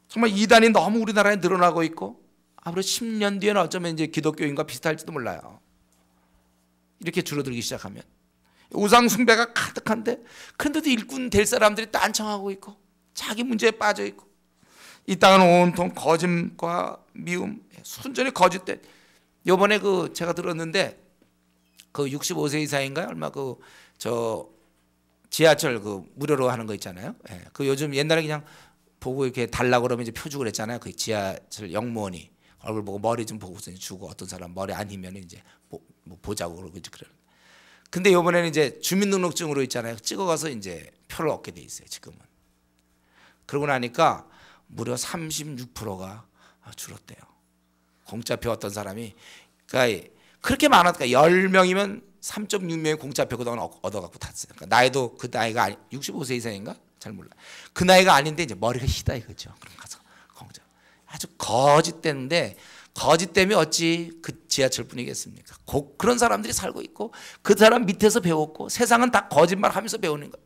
정말 이단이 너무 우리나라에 늘어나고 있고 앞으로 10년 뒤에는 어쩌면 이제 기독교인과 비슷할지도 몰라요. 이렇게 줄어들기 시작하면 우상 숭배가 가득한데, 그런데도 일꾼 될 사람들이 딴청하고 있고 자기 문제에 빠져 있고, 이 땅은 온통 거짓과 미움, 순전히 거짓된. 요번에 제가 들었는데 65세 이상인가요? 얼마 지하철 무료로 하는 거 있잖아요. 요즘 옛날에 그냥 보고 이렇게 달라고 그러면 이제 표 주고 그랬잖아요. 그 지하철 역무원이 얼굴 보고 머리 좀 보고서 주고, 어떤 사람 머리 아니면 이제 뭐 보자고 그러고 이제 그래요. 근데 이번에는 이제 주민등록증으로 있잖아요. 찍어가서 이제 표를 얻게 돼 있어요, 지금은. 그러고 나니까 무려 36%가 줄었대요. 공짜표 어떤 사람이, 그러니까 그렇게 많았까 10명이면 3.6명이 공짜표 그동안 얻어갖고 탔어요. 그러니까 나이도 그 나이가 65세 이상인가? 잘 몰라. 그 나이가 아닌데 이제 머리가 희다 이거죠. 그럼 가서 공짜. 아주 거짓된데, 거짓됨이 어찌 그 지하철뿐이겠습니까? 그런 사람들이 살고 있고 그 사람 밑에서 배웠고, 세상은 다 거짓말하면서 배우는 거예요.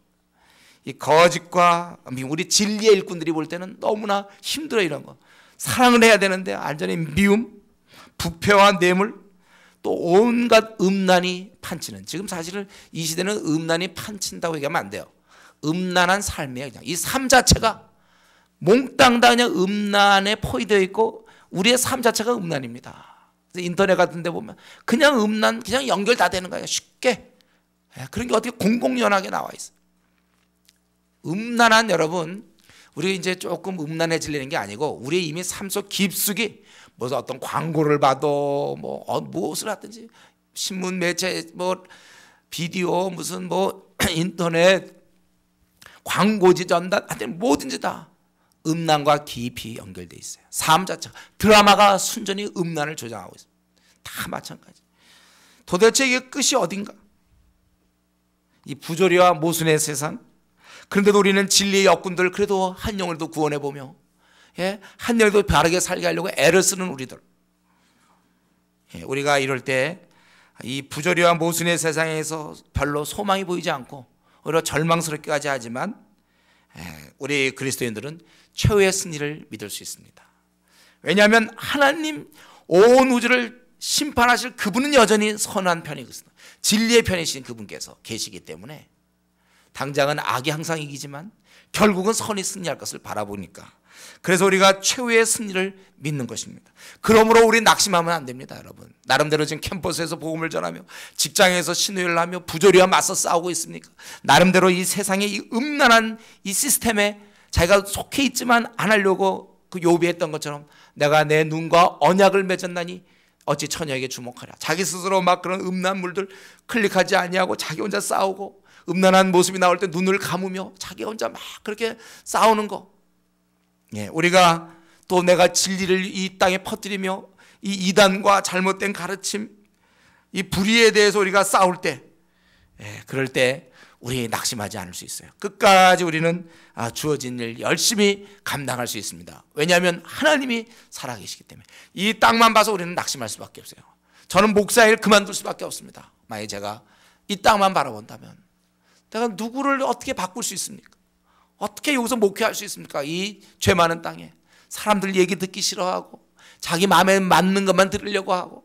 이 거짓과 우리 진리의 일꾼들이 볼 때는 너무나 힘들어. 이런 거 사랑을 해야 되는데 완전히 미움, 부패와 뇌물, 또 온갖 음란이 판치는, 지금 사실은 이 시대는 음란이 판친다고 얘기하면 안 돼요. 음란한 삶이에요. 그냥 이 삶 자체가 몽땅 다 그냥 음란에 포위되어 있고 우리의 삶 자체가 음란입니다. 인터넷 같은 데 보면 그냥 음란, 그냥 연결 다 되는 거예요. 쉽게. 그런 게 어떻게 공공연하게 나와 있어요. 음란한, 여러분, 우리 이제 조금 음란해지려는 게 아니고 우리 이미 삶 속 깊숙이 무슨 어떤 광고를 봐도 무엇을 하든지 신문 매체 비디오 무슨 인터넷 광고지 전단 하여튼 뭐든지 다 음란과 깊이 연결돼 있어요. 삶 자체가, 드라마가 순전히 음란을 조장하고 있어요. 다 마찬가지. 도대체 이게 끝이 어딘가? 이 부조리와 모순의 세상. 그런데도 우리는 진리의 역군들, 그래도 한 영혼도 구원해 보며, 한 영혼도 바르게 살게 하려고 애를 쓰는 우리들. 우리가 이럴 때 이 부조리와 모순의 세상에서 별로 소망이 보이지 않고 오히려 절망스럽게까지 하지만, 우리 그리스도인들은 최후의 승리를 믿을 수 있습니다. 왜냐하면 하나님 온 우주를 심판하실 그분은 여전히 선한 편이거든요. 진리의 편이신 그분께서 계시기 때문에 당장은 악이 항상 이기지만 결국은 선이 승리할 것을 바라보니까, 그래서 우리가 최후의 승리를 믿는 것입니다. 그러므로 우리 낙심하면 안 됩니다, 여러분. 나름대로 지금 캠퍼스에서 복음을 전하며 직장에서 신우회를 하며 부조리와 맞서 싸우고 있습니까? 나름대로 이 세상의 이 음란한 이 시스템에 자기가 속해 있지만 안 하려고 욥이 했던 것처럼 내가 내 눈과 언약을 맺었나니 어찌 처녀에게 주목하랴. 자기 스스로 막 그런 음란물들 클릭하지 아니하고 자기 혼자 싸우고, 음란한 모습이 나올 때 눈을 감으며 자기 혼자 막 그렇게 싸우는 거. 우리가 또 내가 진리를 이 땅에 퍼뜨리며 이 이단과 잘못된 가르침, 이 불의에 대해서 우리가 싸울 때, 그럴 때 우리 낙심하지 않을 수 있어요. 끝까지 우리는 주어진 일 열심히 감당할 수 있습니다. 왜냐하면 하나님이 살아계시기 때문에. 이 땅만 봐서 우리는 낙심할 수밖에 없어요. 저는 목사 일 그만둘 수밖에 없습니다. 만약에 제가 이 땅만 바라본다면 내가 누구를 어떻게 바꿀 수 있습니까? 어떻게 여기서 목회할 수 있습니까? 이 죄 많은 땅에 사람들 얘기 듣기 싫어하고 자기 마음에 맞는 것만 들으려고 하고,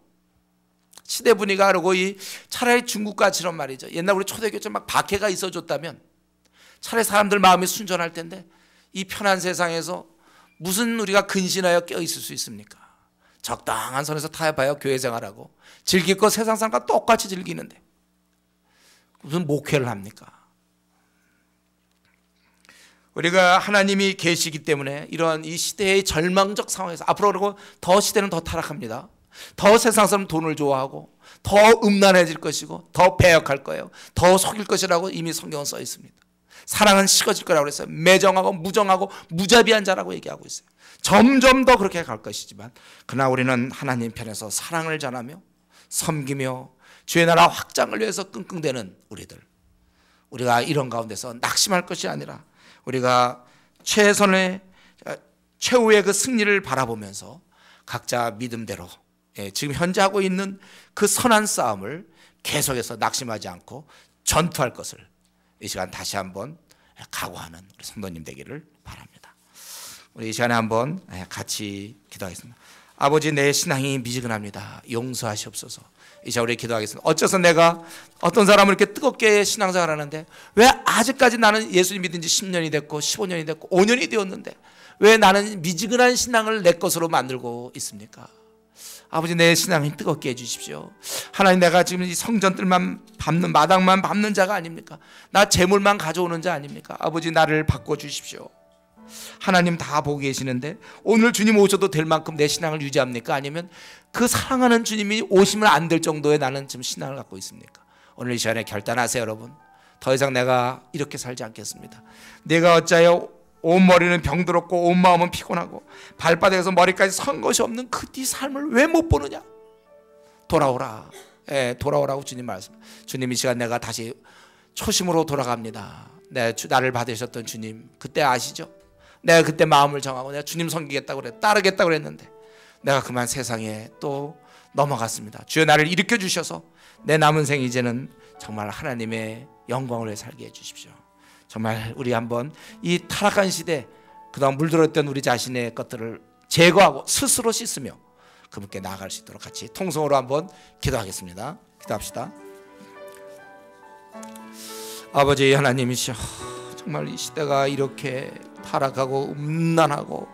시대 분위기가 그러고 차라리 중국같이란 말이죠. 옛날 우리 초대교회처럼 막 박해가 있어줬다면 차라리 사람들 마음이 순전할 텐데, 이 편한 세상에서 무슨 우리가 근신하여 껴있을 수 있습니까? 적당한 선에서 타협하여 교회 생활하고 즐길 거 세상 사람과 똑같이 즐기는데 무슨 목회를 합니까? 우리가 하나님이 계시기 때문에 이러한 이 시대의 절망적 상황에서, 앞으로 그러고 더 시대는 더 타락합니다. 더 세상 사람 돈을 좋아하고 더 음란해질 것이고 더 배역할 거예요. 더 속일 것이라고 이미 성경은 써 있습니다. 사랑은 식어질 거라고 그랬어요. 매정하고 무정하고 무자비한 자라고 얘기하고 있어요. 점점 더 그렇게 갈 것이지만, 그러나 우리는 하나님 편에서 사랑을 전하며 섬기며 주의 나라 확장을 위해서 끙끙대는 우리들, 우리가 이런 가운데서 낙심할 것이 아니라 우리가 최후의 그 승리를 바라보면서 각자 믿음대로 지금 현재 하고 있는 그 선한 싸움을 계속해서 낙심하지 않고 전투할 것을 이 시간 다시 한번 각오하는 우리 성도님 되기를 바랍니다. 우리 이 시간에 한번 같이 기도하겠습니다. 아버지, 내 신앙이 미지근합니다. 용서하시옵소서. 이 시간 우리 기도하겠습니다. 어째서 내가 어떤 사람을 이렇게 뜨겁게 신앙생활 하는데 왜 아직까지 나는 예수님 믿은 지 10년이 됐고 15년이 됐고 5년이 되었는데 왜 나는 미지근한 신앙을 내 것으로 만들고 있습니까? 아버지, 내 신앙이 뜨겁게 해주십시오. 하나님, 내가 지금 이 성전들만 밟는, 마당만 밟는 자가 아닙니까? 나 재물만 가져오는 자 아닙니까? 아버지, 나를 바꿔주십시오. 하나님 다 보고 계시는데 오늘 주님 오셔도 될 만큼 내 신앙을 유지합니까? 아니면 그 사랑하는 주님이 오시면 안 될 정도의 나는 지금 신앙을 갖고 있습니까? 오늘 이 시간에 결단하세요, 여러분. 더 이상 내가 이렇게 살지 않겠습니다. 내가 어찌하여 온 머리는 병들었고 온 마음은 피곤하고 발바닥에서 머리까지 선 것이 없는 그 네 삶을 왜 못 보느냐? 돌아오라. 돌아오라고 주님 말씀. 주님, 이 시간 내가 다시 초심으로 돌아갑니다. 나를 받으셨던 주님, 그때 아시죠? 내가 그때 마음을 정하고 내가 주님 섬기겠다고 그랬, 따르겠다고 그랬는데 내가 그만 세상에 또 넘어갔습니다. 주여, 나를 일으켜 주셔서 내 남은 생 이제는 정말 하나님의 영광을 위해 살게 해주십시오. 정말 우리 한번 이 타락한 시대, 그동안 물들었던 우리 자신의 것들을 제거하고 스스로 씻으며 그분께 나아갈 수 있도록 같이 통성으로 한번 기도하겠습니다. 기도합시다. 아버지 하나님이시여, 정말 이 시대가 이렇게 타락하고 음란하고